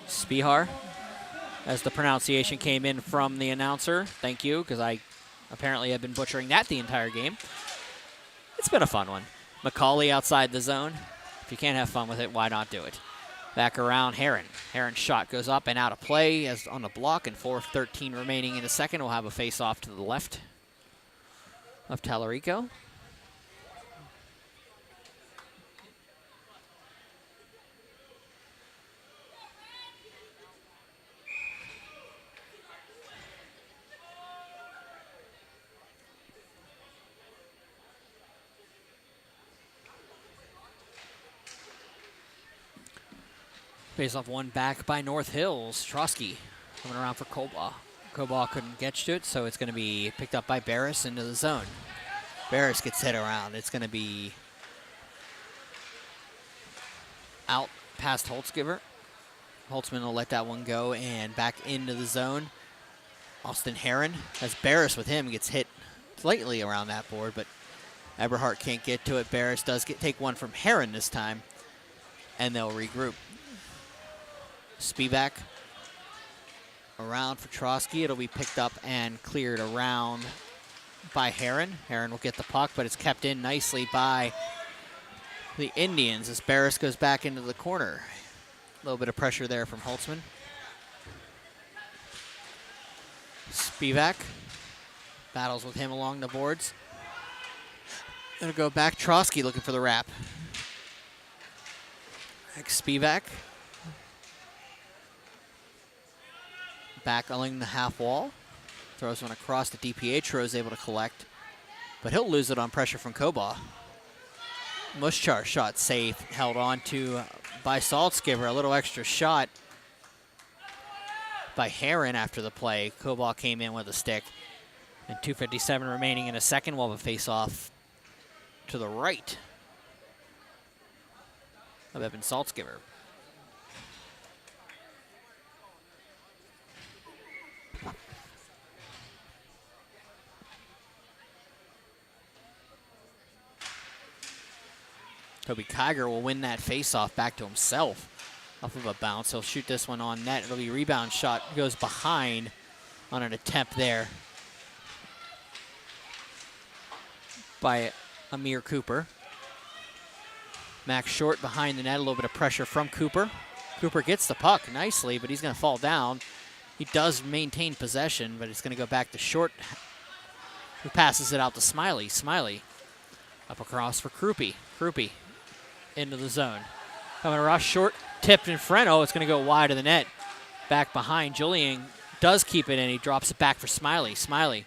Spihar, as the pronunciation came in from the announcer. Thank you, because I apparently have been butchering that the entire game. It's been a fun one. McCauley outside the zone. If you can't have fun with it, why not do it? Back around Heron. Heron's shot goes up and out of play as on the block, and 4:13 remaining in the second. We'll have a face-off to the left of Tallarico. Face-off one back by North Hills. Trosky coming around for Kobaugh. Kobaugh couldn't get to it, so it's going to be picked up by Barris into the zone. Barris gets hit around. It's going to be out past Holtzgiver. Holtzman will let that one go and back into the zone. Austin Heron, as Barris with him, gets hit slightly around that board, but Eberhardt can't get to it. Barris does take one from Heron this time, and they'll regroup. Spivak around for Trosky. It'll be picked up and cleared around by Heron. Heron will get the puck, but it's kept in nicely by the Indians as Barris goes back into the corner. A little bit of pressure there from Holtzman. Spivak battles with him along the boards. Gonna go back. Trosky looking for the wrap. Spivak. Back along the half wall. Throws one across the DiPietro is able to collect, but he'll lose it on pressure from Kobaugh. Muschar shot safe, held on to by Saltzgiver. A little extra shot by Heron after the play. Kobaugh came in with a stick. And 2:57 remaining in a second. We'll have a face-off to the right of Evan Saltzgiver. Toby Kiger will win that face-off back to himself off of a bounce. He'll shoot this one on net. It'll be a rebound shot. Goes behind on an attempt there by Amir Cooper. Max Short behind the net, a little bit of pressure from Cooper. Cooper gets the puck nicely, but he's going to fall down. He does maintain possession, but it's going to go back to Short, who passes it out to Smiley. Smiley up across for Krupe. Krupe into the zone. Coming to rush, Short tipped in front. Oh, it's going to go wide of the net. Back behind. Julian does keep it, and he drops it back for Smiley. Smiley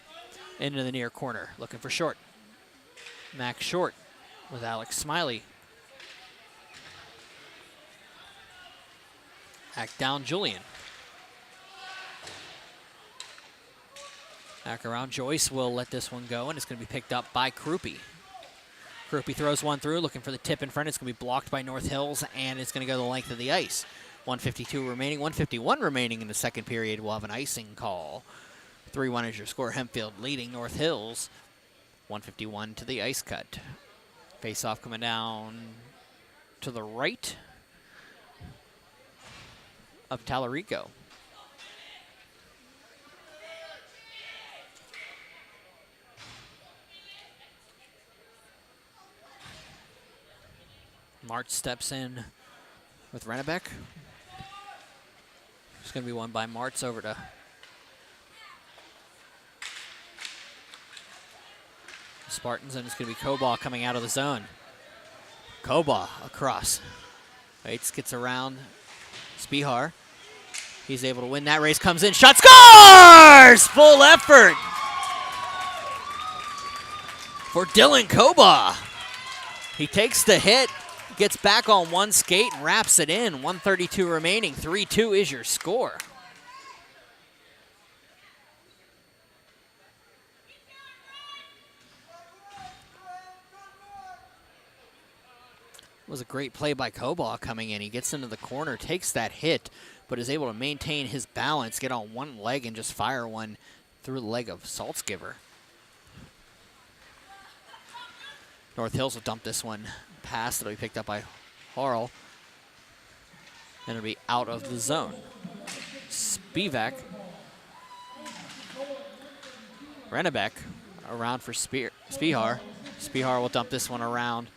into the near corner, looking for Short. Max Short with Alex Smiley. Back down Julian. Back around. Joyce will let this one go, and it's going to be picked up by Krupe. Krupe throws one through, looking for the tip in front. It's going to be blocked by North Hills, and it's going to go the length of the ice. 1:52 remaining, 1:51 remaining in the second period. We'll have an icing call. 3-1 is your score. Hempfield leading North Hills. 1:51 to the ice cut. Face-off coming down to the right of Tallarico. March steps in with Rennebeck. It's going to be won by Martz over to Spartans, and it's going to be Koba coming out of the zone. Koba across. Waits, gets around Spihar. He's able to win that race, comes in, shot, scores! Full effort for Dylan Koba. He takes the hit, gets back on one skate and wraps it in. 1:32 remaining, 3-2 is your score. It was a great play by Koba coming in. He gets into the corner, takes that hit, but is able to maintain his balance, get on one leg, and just fire one through the leg of Saltzgiver. North Hills will dump this one past. It'll be picked up by Harl. And it'll be out of the zone. Spivak. Rennebeck around for Spihar. Spihar will dump this one around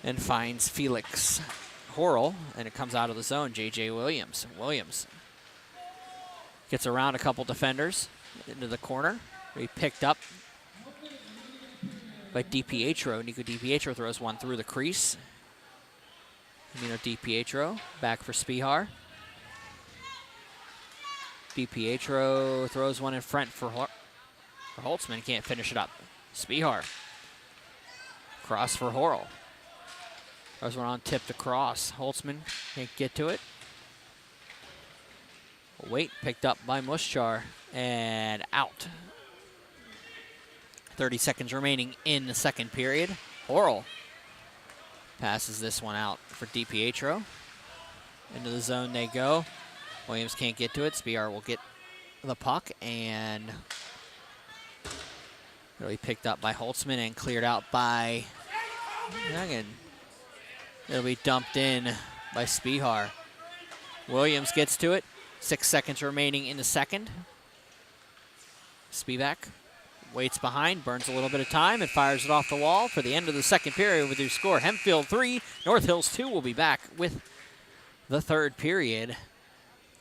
and finds Felix Horrell, and it comes out of the zone. J.J. Williams. Williams gets around a couple defenders into the corner. He picked up by DiPietro. Nico DiPietro throws one through the crease. Nino DiPietro back for Spihar. DiPietro throws one in front for Holtzman. Can't finish it up. Spihar. Cross for Horrell. Throws one on tipped across. Holtzman can't get to it. Wait, picked up by Muschar and out. 30 seconds remaining in the second period. Horrell passes this one out for DiPietro. Into the zone they go. Williams can't get to it. Spihar will get the puck, and it'll be picked up by Holtzman and cleared out by Youngin. It'll be dumped in by Spihar. Williams gets to it. 6 seconds remaining in the second. Spivak waits behind, burns a little bit of time, and fires it off the wall for the end of the second period with your score. Hempfield 3, North Hills 2. Will be back with the third period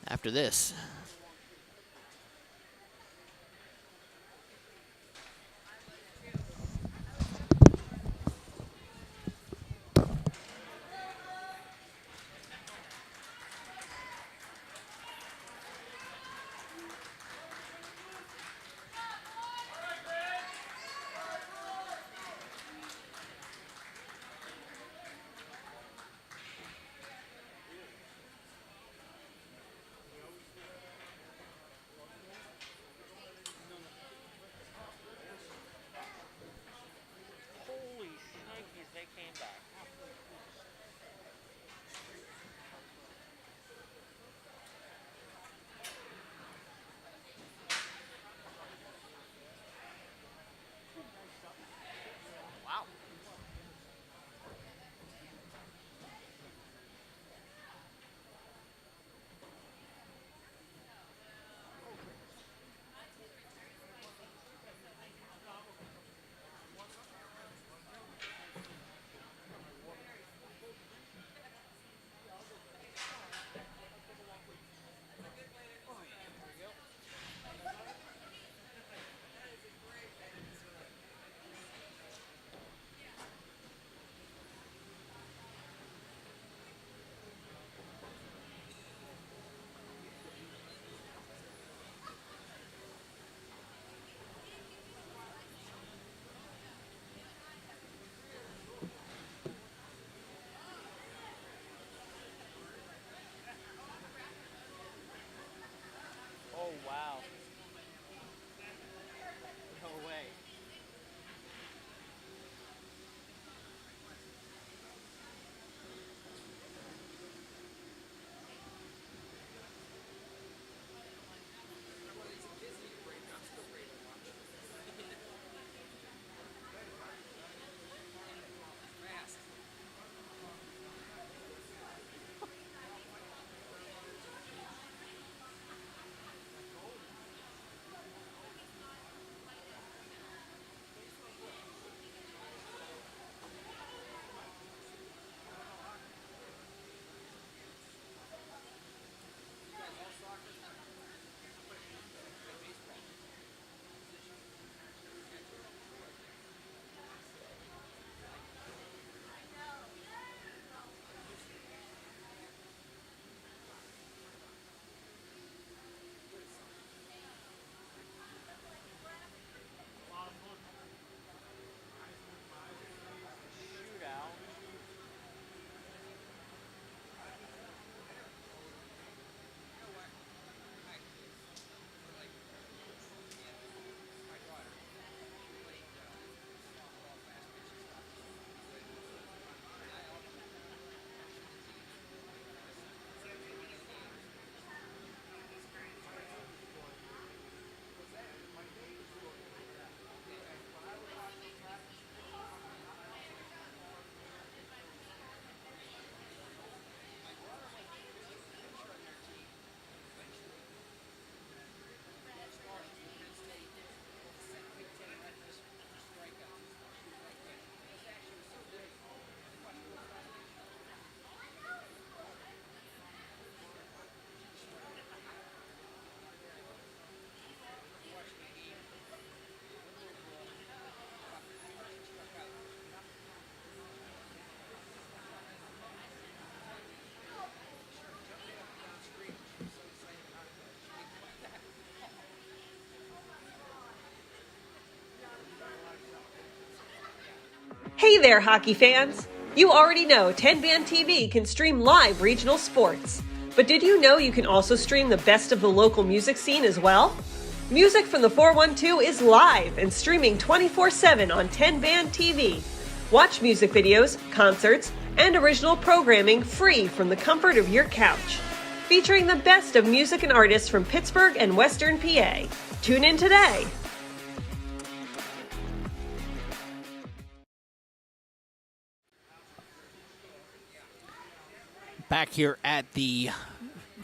after this. Hey there, hockey fans! You already know 10-Band TV can stream live regional sports. But did you know you can also stream the best of the local music scene as well? Music from the 412 is live and streaming 24/7 on 10-Band TV. Watch music videos, concerts, and original programming free from the comfort of your couch. Featuring the best of music and artists from Pittsburgh and Western PA. Tune in today. Back here at the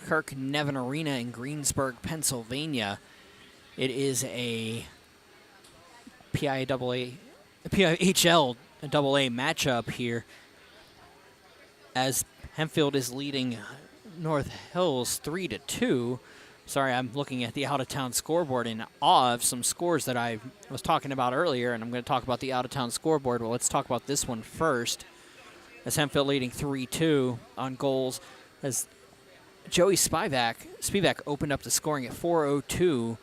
Kirk Nevin Arena in Greensburg, Pennsylvania. It is a PIHL AA matchup here as Hempfield is leading North Hills 3-2. Sorry, I'm looking at the out-of-town scoreboard in awe of some scores that I was talking about earlier, and I'm going to talk about the out-of-town scoreboard. Well, let's talk about this one first. As Hempfield leading 3-2 on goals, as Joey Spivak opened up the scoring at 4:02,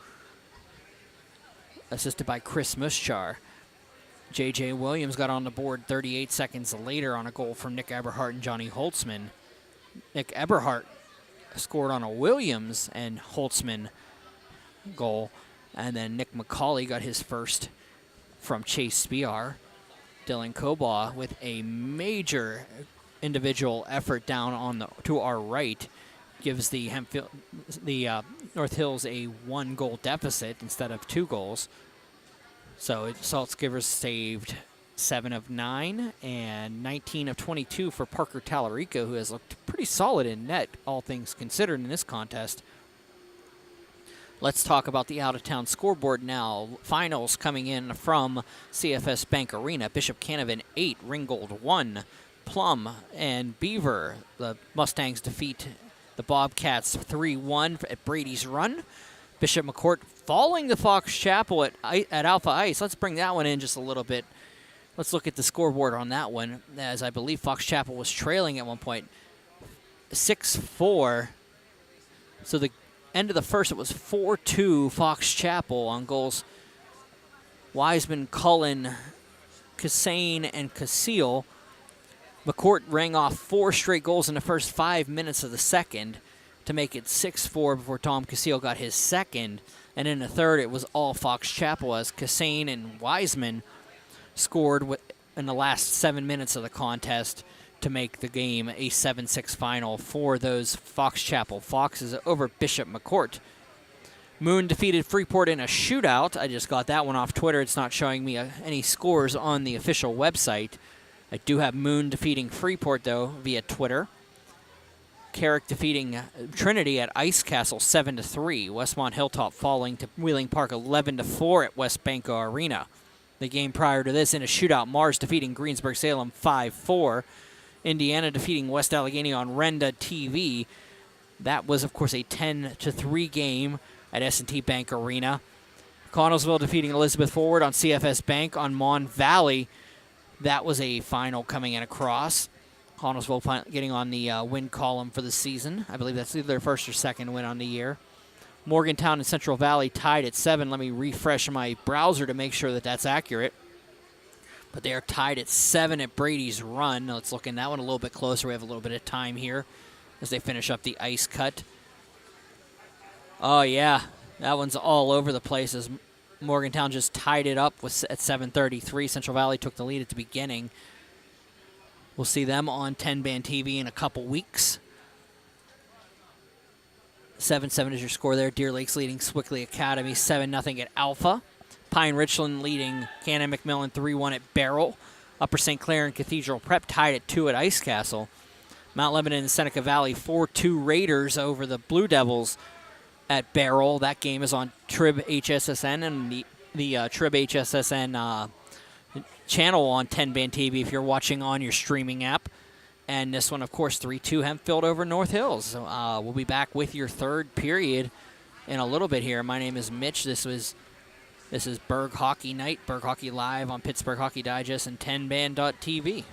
assisted by Chris Muschar. J.J. Williams got on the board 38 seconds later on a goal from Nick Eberhardt and Johnny Holtzman. Nick Eberhardt scored on a Williams and Holtzman goal, and then Nick McCauley got his first from Chase Spiar. Dylan Kobaugh with a major individual effort down on to our right gives the North Hills a 1-goal deficit instead of 2 goals. So Saltzgiver saved 7 of 9 and 19 of 22 for Parker Tallarico, who has looked pretty solid in net, all things considered, in this contest. Let's talk about the out-of-town scoreboard now. Finals coming in from CFS Bank Arena. Bishop Canevin 8, Ringgold 1. Plum and Beaver. The Mustangs defeat the Bobcats 3-1 at Brady's Run. Bishop McCourt falling to Fox Chapel at Alpha Ice. Let's bring that one in just a little bit. Let's look at the scoreboard on that one, as I believe Fox Chapel was trailing at one point 6-4. So the end of the first, it was 4-2 Fox Chapel on goals. Wiseman, Cullen, Cassane, and Casil. McCourt rang off 4 straight goals in the first 5 minutes of the second to make it 6-4 before Tom Casil got his second. And in the third, it was all Fox Chapel as Cassane and Wiseman scored in the last 7 minutes of the contest to make the game a 7-6 final for those Fox Chapel Foxes over Bishop McCourt. Moon defeated Freeport in a shootout. I just got that one off Twitter. It's not showing me any scores on the official website. I do have Moon defeating Freeport, though, via Twitter. Carrick defeating Trinity at Ice Castle 7-3. Westmont Hilltop falling to Wheeling Park 11-4 at West Banco Arena. The game prior to this in a shootout, Mars defeating Greensburg-Salem 5-4. Indiana defeating West Allegheny on Renda TV. That was, of course, a 10-3 game at S&T Bank Arena. Connellsville defeating Elizabeth Forward on CFS Bank on Mon Valley. That was a final coming in across. Connellsville getting on the win column for the season. I believe that's either their first or second win on the year. Morgantown and Central Valley tied at 7. Let me refresh my browser to make sure that that's accurate. But they are tied at 7 at Brady's Run. Let's look in that one a little bit closer. We have a little bit of time here as they finish up the ice cut. Oh, yeah. That one's all over the place as Morgantown just tied it up at 7:33. Central Valley took the lead at the beginning. We'll see them on 10-Band TV in a couple weeks. 7-7 is your score there. Deer Lake's leading Swickley Academy 7-0 at Alpha. Pine Richland leading Cannon McMillan 3-1 at Barrel. Upper St. Clair and Cathedral Prep tied at 2 at Ice Castle. Mount Lebanon and Seneca Valley 4-2 Raiders over the Blue Devils at Barrel. That game is on Trib HSSN and the Trib HSSN channel on 10-Band TV if you're watching on your streaming app. And this one, of course, 3-2 Hempfield over North Hills. So, we'll be back with your third period in a little bit here. My name is Mitch. This is Berg Hockey Night, Berg Hockey Live on Pittsburgh Hockey Digest and 10band.tv.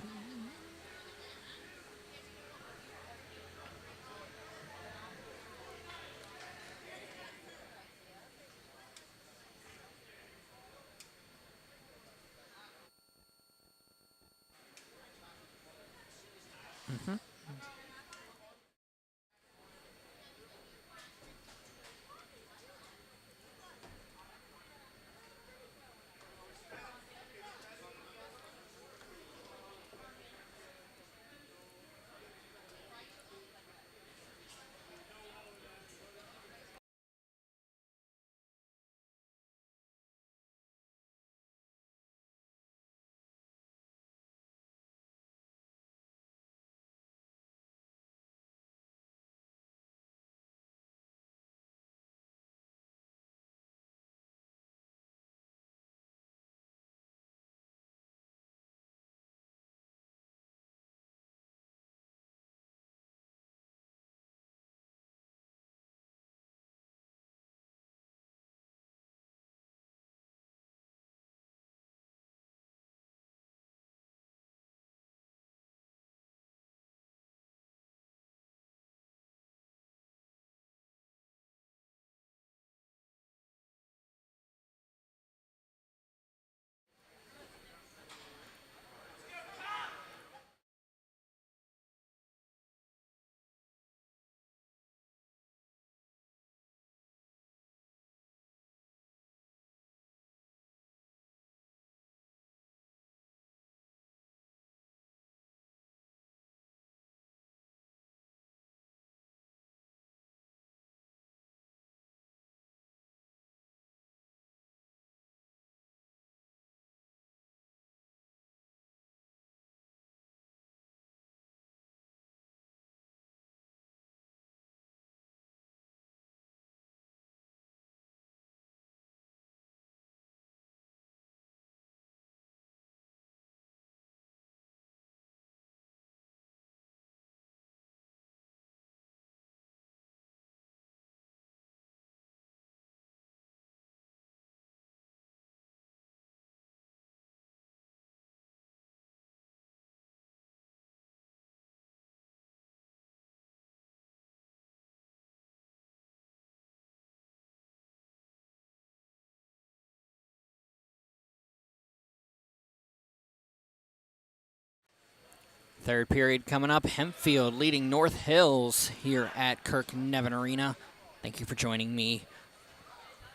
Third period coming up. Hempfield leading North Hills here at Kirk Nevin Arena. Thank you for joining me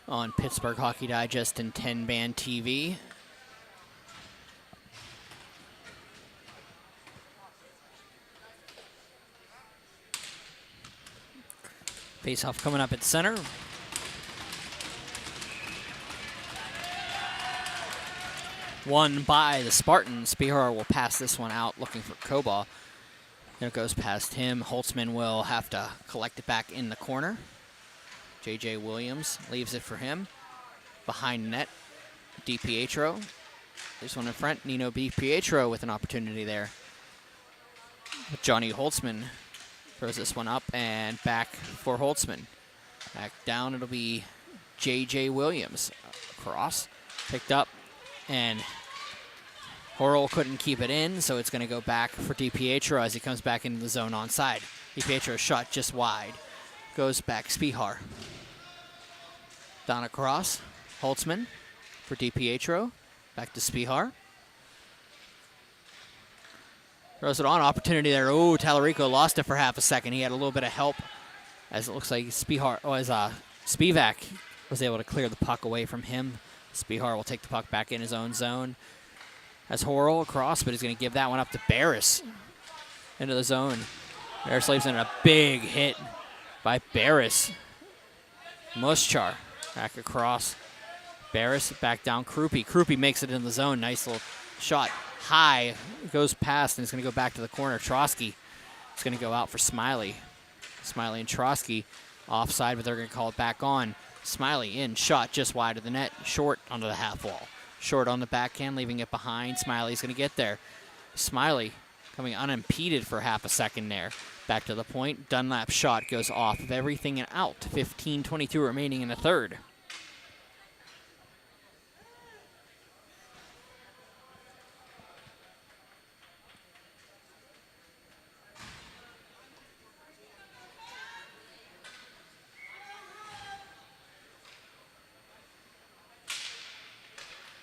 on Pittsburgh Hockey Digest and 10-Band TV. Face-off coming up at center. Won by the Spartans. Spihar will pass this one out, looking for Koba. And it goes past him. Holtzman will have to collect it back in the corner. J.J. Williams leaves it for him. Behind net, DiPietro. This one in front, Nino DiPietro with an opportunity there. Johnny Holtzman throws this one up and back for Holtzman. Back down, it'll be J.J. Williams. Cross, picked up, and Horrell couldn't keep it in, so it's going to go back for DiPietro as he comes back into the zone onside. DiPietro's shot just wide. Goes back Spihar. Down across, Holtzman for DiPietro. Back to Spihar. Throws it on, opportunity there. Oh, Tallarico lost it for half a second. He had a little bit of help, as it looks like Spivak was able to clear the puck away from him. Spihar will take the puck back in his own zone. As Horrell across, but he's going to give that one up to Barris into the zone. Barris leaves in a big hit by Barris. Muschar back across. Barris back down Krupe. Krupe makes it in the zone. Nice little shot. High. Goes past and it's going to go back to the corner. Trotsky is going to go out for Smiley. Smiley and Trotsky offside, but they're going to call it back on. Smiley in, shot just wide of the net. Short onto the half wall. Short on the backhand, leaving it behind. Smiley's going to get there. Smiley coming unimpeded for half a second there. Back to the point. Dunlap's shot goes off of everything and out. 15:22 remaining in the third.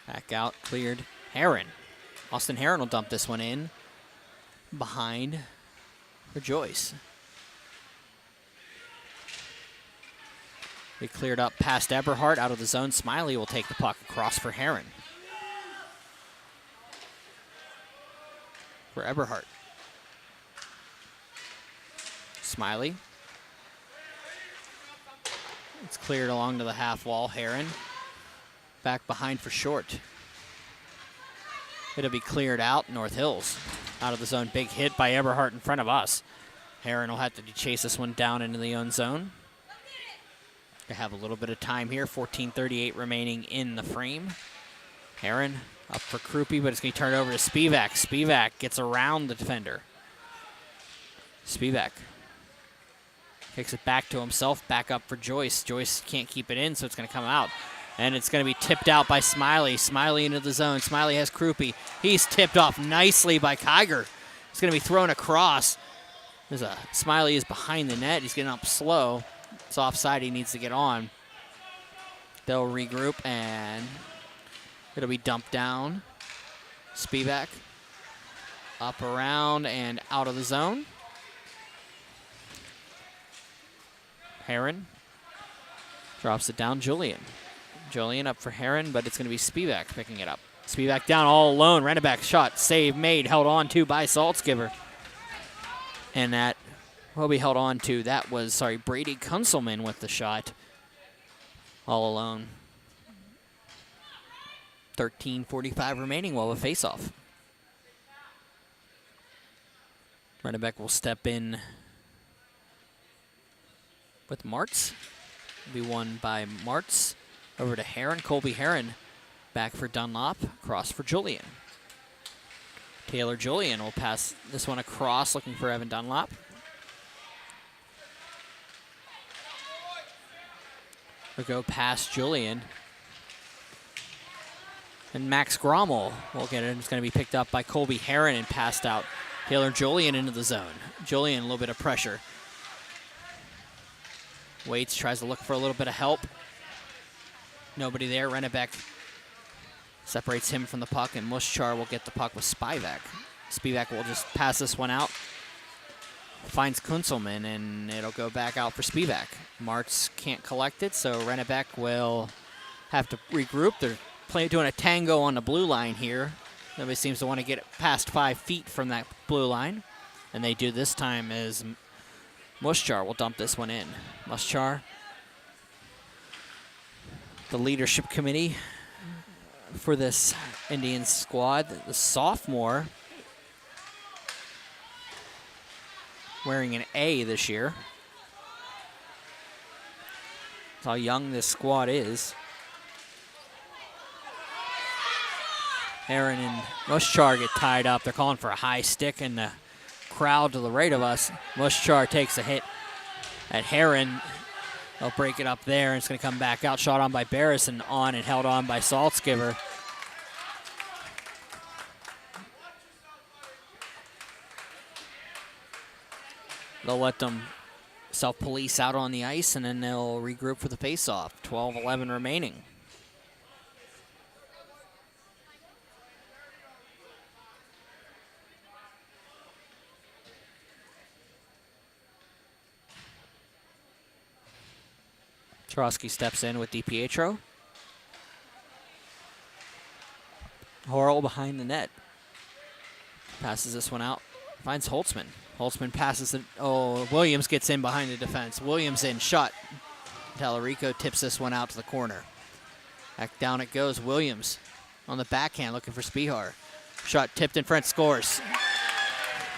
Back out, cleared. Heron. Austin Heron will dump this one in. Behind for Joyce. They cleared up past Eberhardt out of the zone. Smiley will take the puck across for Heron. For Eberhardt. Smiley. It's cleared along to the half wall. Heron. Back behind for Short. It'll be cleared out. North Hills out of the zone. Big hit by Eberhardt in front of us. Heron will have to chase this one down into the own zone. They have a little bit of time here. 14:38 remaining in the frame. Heron up for Krupe, but it's going to turn over to Spivak. Spivak gets around the defender. Spivak kicks it back to himself. Back up for Joyce. Joyce can't keep it in, so it's going to come out. And it's going to be tipped out by Smiley. Smiley into the zone. Smiley has Krupe. He's tipped off nicely by Kiger. It's going to be thrown across. Smiley is behind the net. He's getting up slow. It's offside. He needs to get on. They'll regroup, and it'll be dumped down. Spivak up around and out of the zone. Heron drops it down. Julian up for Heron, but it's going to be Spivak picking it up. Spivak down all alone. Renneback shot, save made, held on to by Saltzgiver. And that will be held on to. That was, Brady Kunselman with the shot. All alone. 13:45 remaining while we face off. Rennebeck will step in with Martz. Be won by Martz. Over to Heron. Colby Heron back for Dunlop. Cross for Julian. Taylor Julian will pass this one across, looking for Evan Dunlop. We'll go past Julian. And Max Grommel will get it. It's going to be picked up by Colby Heron and passed out. Taylor Julian into the zone. Julian, a little bit of pressure. Waits, tries to look for a little bit of help. Nobody there. Rennebeck separates him from the puck, and Muschar will get the puck with Spivak. Spivak will just pass this one out. Finds Kunzelman, and it'll go back out for Spivak. Martz can't collect it, so Rennebeck will have to regroup. They're doing a tango on the blue line here. Nobody seems to want to get it past 5 feet from that blue line. And they do this time as Muschar will dump this one in. Muschar, the leadership committee for this Indians squad, the sophomore, wearing an A this year. That's how young this squad is. Aaron and Muschar get tied up. They're calling for a high stick in the crowd to the right of us. Muschar takes a hit at Heron. They'll break it up there, and it's going to come back out. Shot on by Barris and on and held on by Saltzgiver. They'll let them self-police out on the ice, and then they'll regroup for the face-off. 12-11 remaining. Trosky steps in with DiPietro. Horrell behind the net. Passes this one out. Finds Holtzman. Holtzman passes it. Oh, Williams gets in behind the defense. Williams in, shot. Tallarico tips this one out to the corner. Back down it goes. Williams on the backhand looking for Spihar. Shot tipped in front, scores.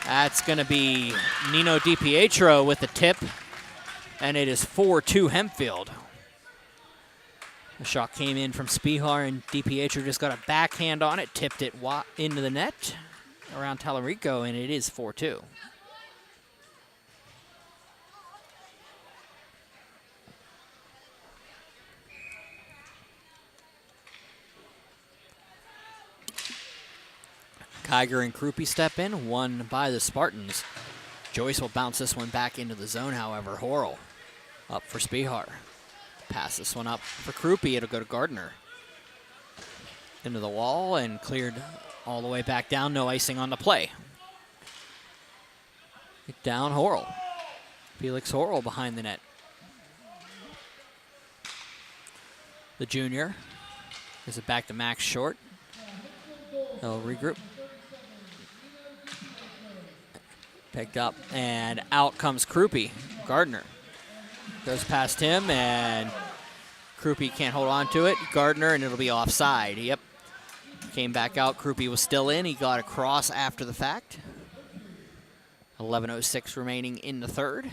That's going to be Nino DiPietro with the tip. And it is 4-2 Hempfield. The shot came in from Spihar, and DiPietro just got a backhand on it, tipped it into the net around Tallarico, and it is 4-2. Kiger and Krupe step in, won by the Spartans. Joyce will bounce this one back into the zone, however. Horrell up for Spihar. Pass this one up for Krupe. It'll go to Gardner. Into the wall and cleared all the way back down. No icing on the play. Down Horrell. Felix Horrell behind the net. The junior gives it back to Max Short. They'll regroup. Picked up, and out comes Krupe. Gardner goes past him, and Krupe can't hold on to it. Gardner, and it'll be offside. Yep. Came back out. Krupe was still in. He got across after the fact. 11:06 remaining in the third.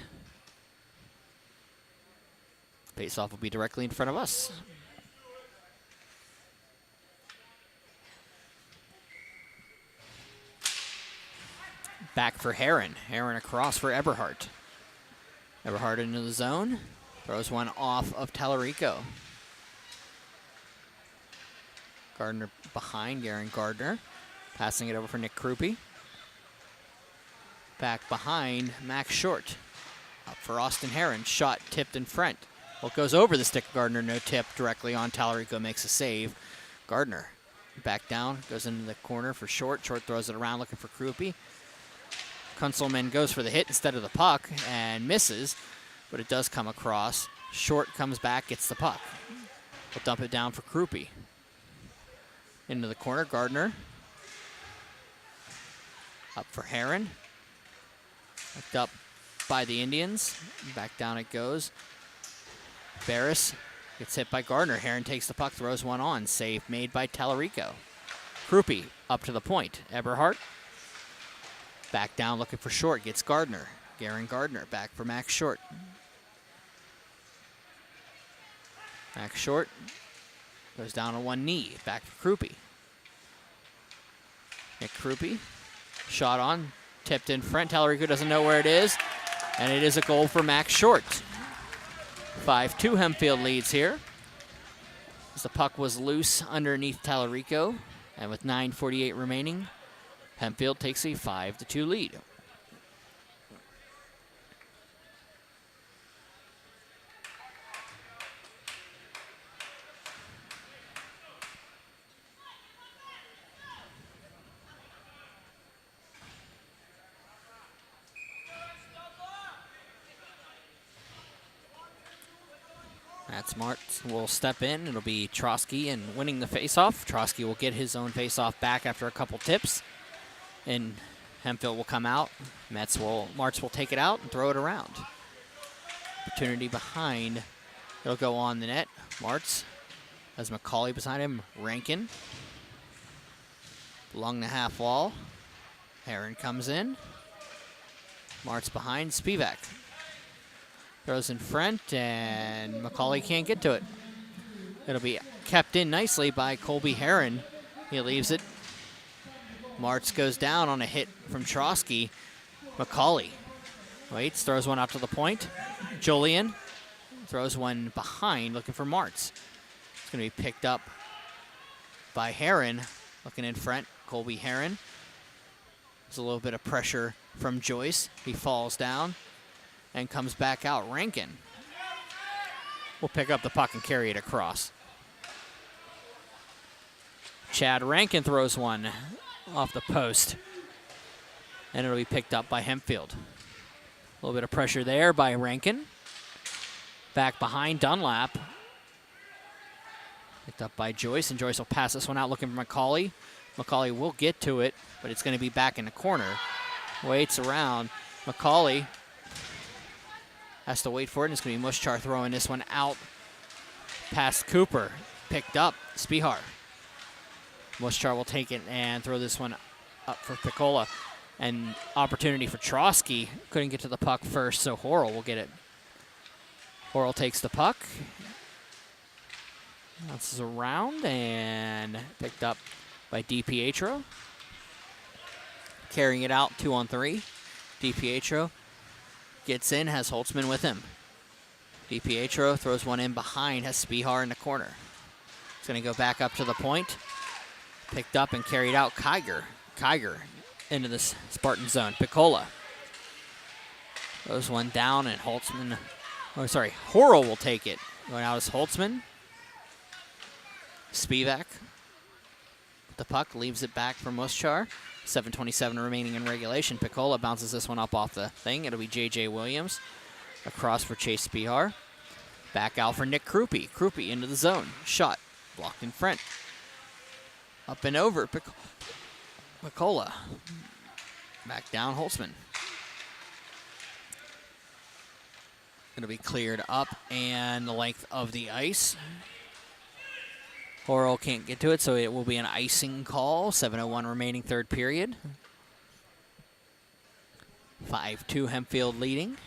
Face-off will be directly in front of us. Back for Heron. Heron across for Eberhardt. Eberhardt into the zone. Throws one off of Tallarico. Gardner behind Garen Gardner. Passing it over for Nick Krupe. Back behind Max Short. Up for Austin Heron. Shot tipped in front. Well, it goes over the stick of Gardner. No tip. Directly on Tallarico. Makes a save. Gardner back down. Goes into the corner for Short. Short throws it around looking for Krupe. Kunzelman goes for the hit instead of the puck and misses, but it does come across. Short comes back, gets the puck. We'll dump it down for Krupe. Into the corner, Gardner. Up for Heron. Picked up by the Indians. Back down it goes. Barris gets hit by Gardner. Heron takes the puck, throws one on. Save made by Tallarico. Krupe up to the point. Eberhardt. Back down looking for Short, gets Gardner. Garen Gardner back for Max Short. Max Short goes down on one knee. Back for Krupe. Nick Krupe. Shot on, tipped in front. Tallarico doesn't know where it is. And it is a goal for Max Short. 5-2 Hempfield leads here. As the puck was loose underneath Tallarico. And with 9:48 remaining, Hempfield takes a 5-2 lead. Matt Smart will step in. It'll be Trotsky and winning the faceoff. Trotsky will get his own faceoff back after a couple tips. And Hempfield will come out. Martz will take it out and throw it around. Opportunity behind. It'll go on the net. Martz has McCauley beside him. Rankin. Along the half wall. Heron comes in. Martz behind. Spivak throws in front, and McCauley can't get to it. It'll be kept in nicely by Colby Heron. He leaves it. Martz goes down on a hit from Trotsky. McCauley waits, throws one up to the point. Julian throws one behind, looking for Martz. It's going to be picked up by Heron. Looking in front, Colby Heron. There's a little bit of pressure from Joyce. He falls down and comes back out. Rankin will pick up the puck and carry it across. Chad Rankin throws one off the post, and it'll be picked up by Hempfield. A little bit of pressure there by Rankin. Back behind Dunlap. Picked up by Joyce, and Joyce will pass this one out looking for McCauley. McCauley will get to it, but it's going to be back in the corner. Waits around. McCauley has to wait for it, and it's going to be Muschar throwing this one out past Cooper. Picked up, Spihar. Muschar will take it and throw this one up for Piccola. And opportunity for Trotsky. Couldn't get to the puck first, so Horrell will get it. Horrell takes the puck. Bounces around and picked up by DiPietro. Carrying it out 2-on-3. DiPietro gets in, has Holtzman with him. DiPietro throws one in behind, has Spihar in the corner. It's going to go back up to the point. Picked up and carried out Kiger. Kiger into the Spartan zone. Piccola throws one down, and Horrell will take it. Going out is Holtzman. Spivak. The puck leaves it back for Muschar. 7:27 remaining in regulation. Piccola bounces this one up off the thing. It'll be J.J. Williams. Across for Chase Spihar. Back out for Nick Krupe. Krupe into the zone. Shot. Blocked in front. Up and over. Piccola. Back down, Holtzman. Going to be cleared up and the length of the ice. Horrell can't get to it, so it will be an icing call. 7:01 remaining third period. 5-2 Hempfield leading.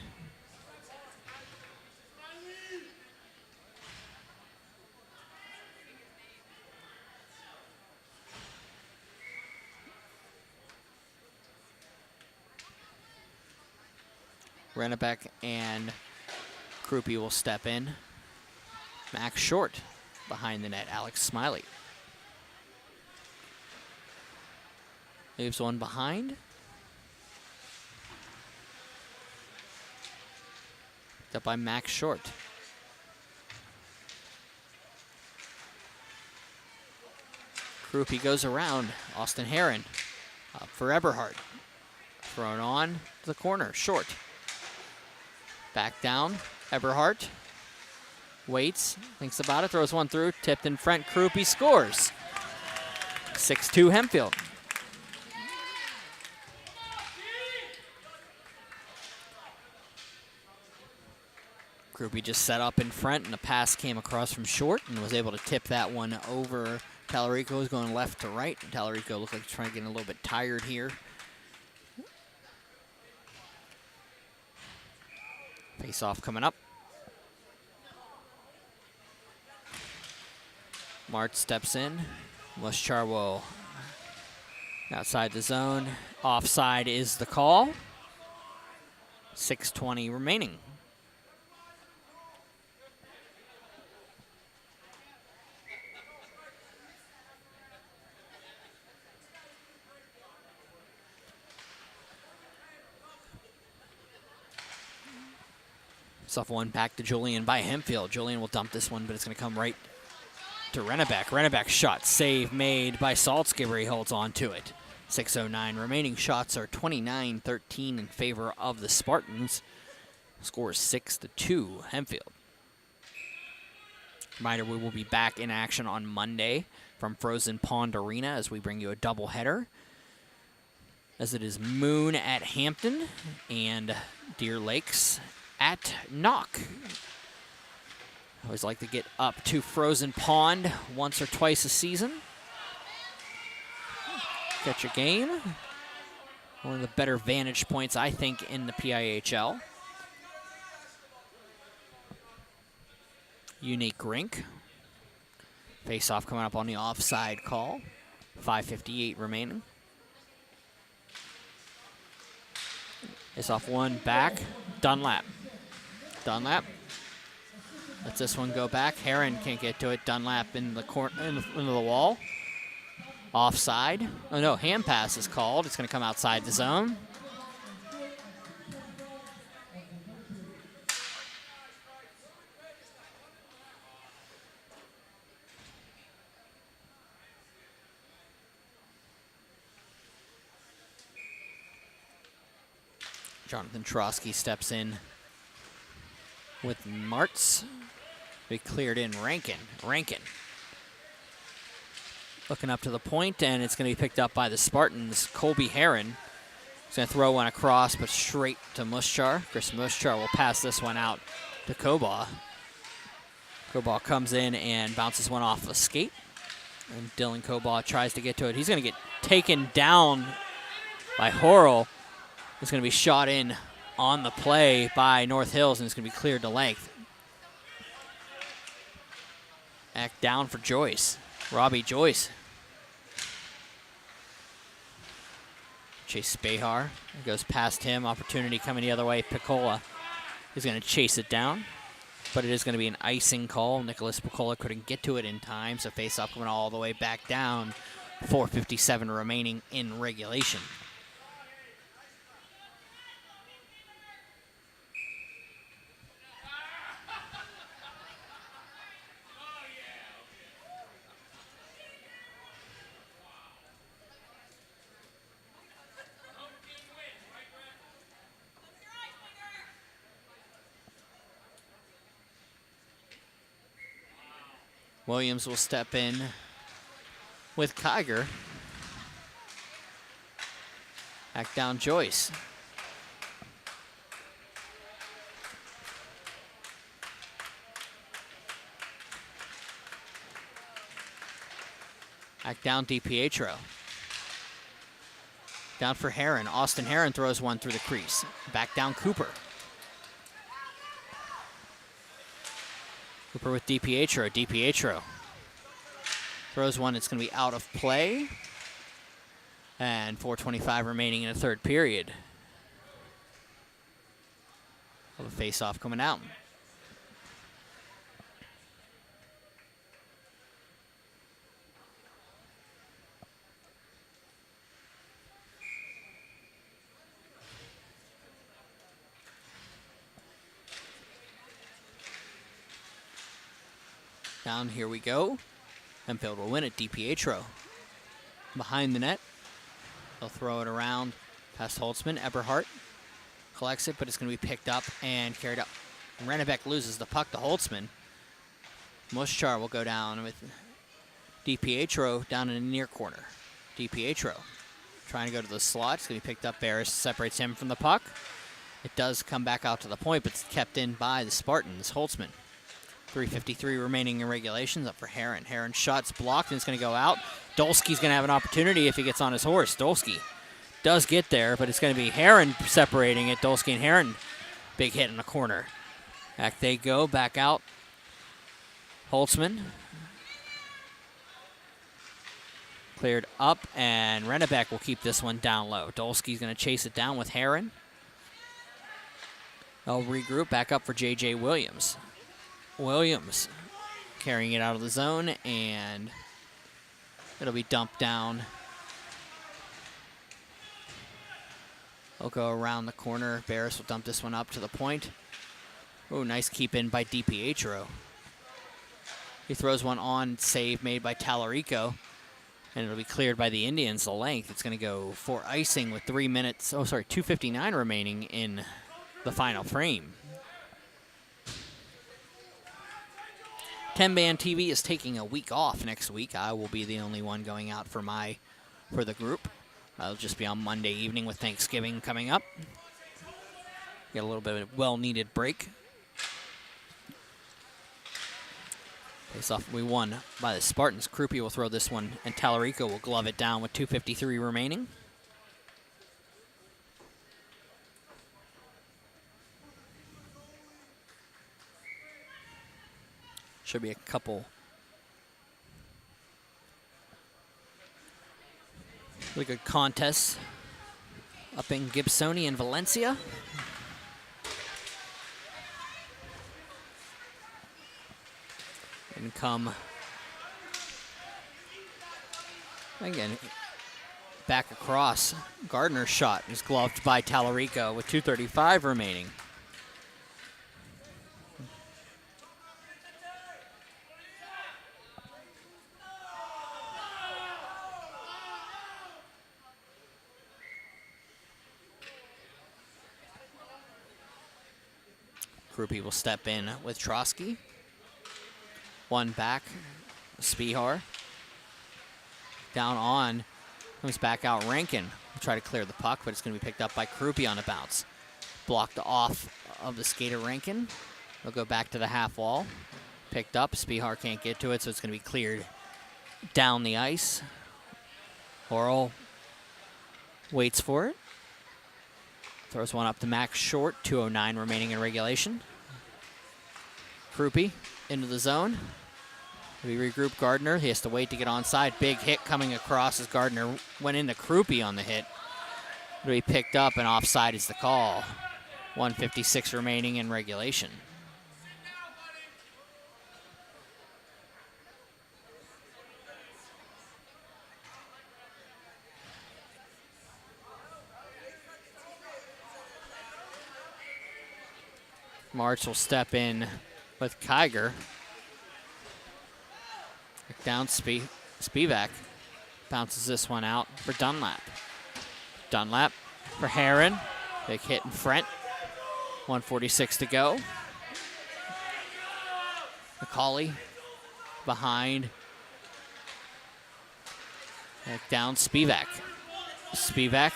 Rennebeck and Krupe will step in. Max Short behind the net. Alex Smiley leaves one behind. Picked up by Max Short. Krupe goes around. Austin Heron up for Eberhardt. Thrown on to the corner. Short. Back down. Eberhardt waits, thinks about it, throws one through, tipped in front. Krupe scores. 6-2 Hempfield. Krupe just set up in front, and the pass came across from Short and was able to tip that one over. Tallarico is going left to right. Tallarico looks like he's trying to get a little bit tired here. Face-off coming up. Martz steps in. Muschar will outside the zone. Offside is the call. 6:20 remaining. Off one back to Julian by Hempfield. Julian will dump this one, but it's going to come right to Rennebeck. Rennebeck shot, save made by Saltzgiver. He holds on to it. 6:09 remaining. Shots are 29-13 in favor of the Spartans. Score is 6-2 Hempfield. Reminder, we will be back in action on Monday from Frozen Pond Arena as we bring you a doubleheader. As it is Moon at Hampton and Deer Lakes at Knock. I always like to get up to Frozen Pond once or twice a season. Catch a game. One of the better vantage points, I think, in the PIHL. Unique rink. Face-off coming up on the offside call. 5:58 remaining. Face-off one back. Dunlap. Dunlap. Lets this one go back. Heron can't get to it. Dunlap in the corner, into the wall. Offside. Oh no, hand pass is called. It's going to come outside the zone. Jonathan Trosky steps in with Martz. We cleared in Rankin. Rankin looking up to the point, and it's going to be picked up by the Spartans. Colby Heron is going to throw one across, but straight to Muschar. Chris Muschar will pass this one out to Kobaugh. Kobaugh comes in and bounces one off a skate. And Dylan Kobaugh tries to get to it. He's going to get taken down by Horrell. It's going to be shot in on the play by North Hills, and it's going to be cleared to length. Back down for Joyce. Robbie Joyce. Chase Spahar goes past him. Opportunity coming the other way. Piccola is going to chase it down, but it is going to be an icing call. Nicholas Piccola couldn't get to it in time, so face-off coming all the way back down. 4:57 remaining in regulation. Williams will step in with Kiger. Back down Joyce. Back down DiPietro. Down for Heron. Austin Heron throws one through the crease. Back down Cooper. Cooper with DiPietro. DiPietro throws one. It's going to be out of play. And 4:25 remaining in the third period. The face-off coming out. Down, here we go. Hempfield will win it. DiPietro behind the net. They'll throw it around past Holtzman. Eberhardt collects it, but it's going to be picked up and carried up. Rennebeck loses the puck to Holtzman. Muschar will go down with DiPietro down in the near corner. DiPietro trying to go to the slot. It's going to be picked up. Barris separates him from the puck. It does come back out to the point, but it's kept in by the Spartans. Holtzman. 3:53 remaining in regulations. Up for Heron. Heron's shot's blocked, and it's going to go out. Dolsky's going to have an opportunity if he gets on his horse. Dolsky does get there, but it's going to be Heron separating it. Dolsky and Heron, big hit in the corner. Back they go, back out. Holtzman. Cleared up, and Rennebeck will keep this one down low. Dolsky's going to chase it down with Heron. They'll regroup, back up for J.J. Williams. Williams carrying it out of the zone, and it'll be dumped down. They'll go around the corner. Barris will dump this one up to the point. Oh, nice keep in by DiPietro. He throws one on, save made by Tallarico, and it'll be cleared by the Indians the length. It's going to go for icing with 2:59 remaining in the final frame. 10-Band TV is taking a week off next week. I will be the only one going out for the group. I'll just be on Monday evening with Thanksgiving coming up. Get a little bit of well-needed break. Face off we won by the Spartans. Krupe will throw this one, and Tallarico will glove it down with 2:53 remaining. Should be a couple really good contests up in Gibsonia and Valencia. And come again back across. Gardner's shot is gloved by Tallarico with 2:35 remaining. Krupe will step in with Trotsky. One back, Spihar. Down on, comes back out Rankin. Will try to clear the puck, but it's going to be picked up by Krupe on a bounce. Blocked off of the skater Rankin. They'll go back to the half wall. Picked up, Spihar can't get to it, so it's going to be cleared down the ice. Horrell waits for it. Throws one up to Max Short, 2:09 remaining in regulation. Krupe into the zone. We regroup Gardner. He has to wait to get onside. Big hit coming across as Gardner went into Krupe on the hit. It'll be picked up, and offside is the call. 1:56 remaining in regulation. March will step in with Kiger. Down Spivak. Bounces this one out for Dunlap. Dunlap for Heron. Big hit in front. 1:46 to go. McCauley behind. Back down Spivak. Spivak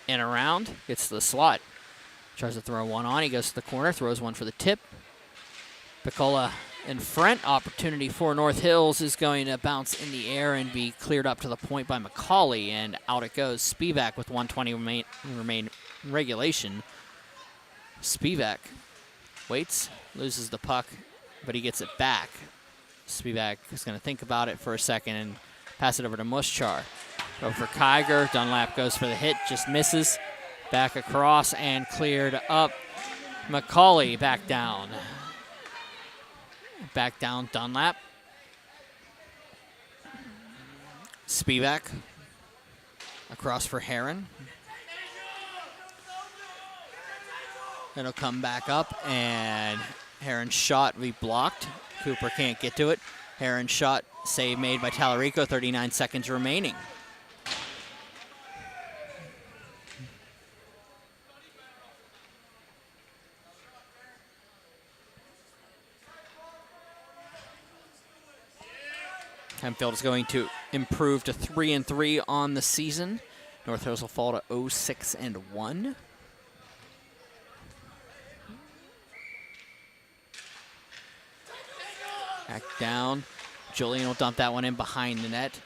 in around. Gets to the slot. Tries to throw one on. He goes to the corner. Throws one for the tip. Piccola in front. Opportunity for North Hills is going to bounce in the air and be cleared up to the point by McCauley. And out it goes. Spivak with 1:20 remain in regulation. Spivak waits. Loses the puck. But he gets it back. Spivak is going to think about it for a second and pass it over to Muschar. Go for Kiger. Dunlap goes for the hit. Just misses. Back across and cleared up. McCauley back down. Back down Dunlap. Spivak across for Heron. It'll come back up, and Heron's shot will be blocked. Cooper can't get to it. Heron's shot, save made by Tallarico, 39 seconds remaining. Hempfield is going to improve to 3-3 on the season. North Hills will fall to 0-6-1. Back down. Julian will dump that one in behind the net.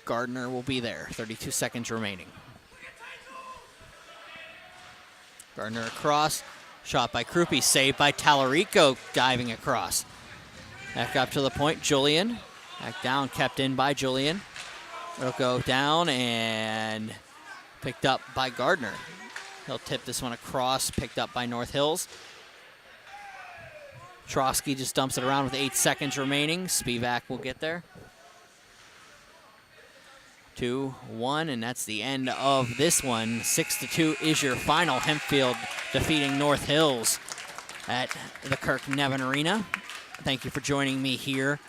Gardner will be there. 32 seconds remaining. Gardner across. Shot by Krupe. Saved by Tallarico diving across. Back up to the point. Julian. Back down, kept in by Julian. It'll go down and picked up by Gardner. He'll tip this one across, picked up by North Hills. Trotsky just dumps it around with 8 seconds remaining. Spivak will get there. 2-1, and that's the end of this one. 6-2 is your final. Hempfield defeating North Hills at the Kirk Nevin Arena. Thank you for joining me here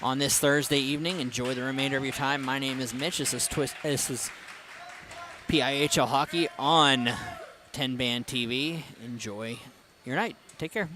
on this Thursday evening. Enjoy the remainder of your time. My name is Mitch. This is PIHL Hockey on 10-Band TV. Enjoy your night. Take care.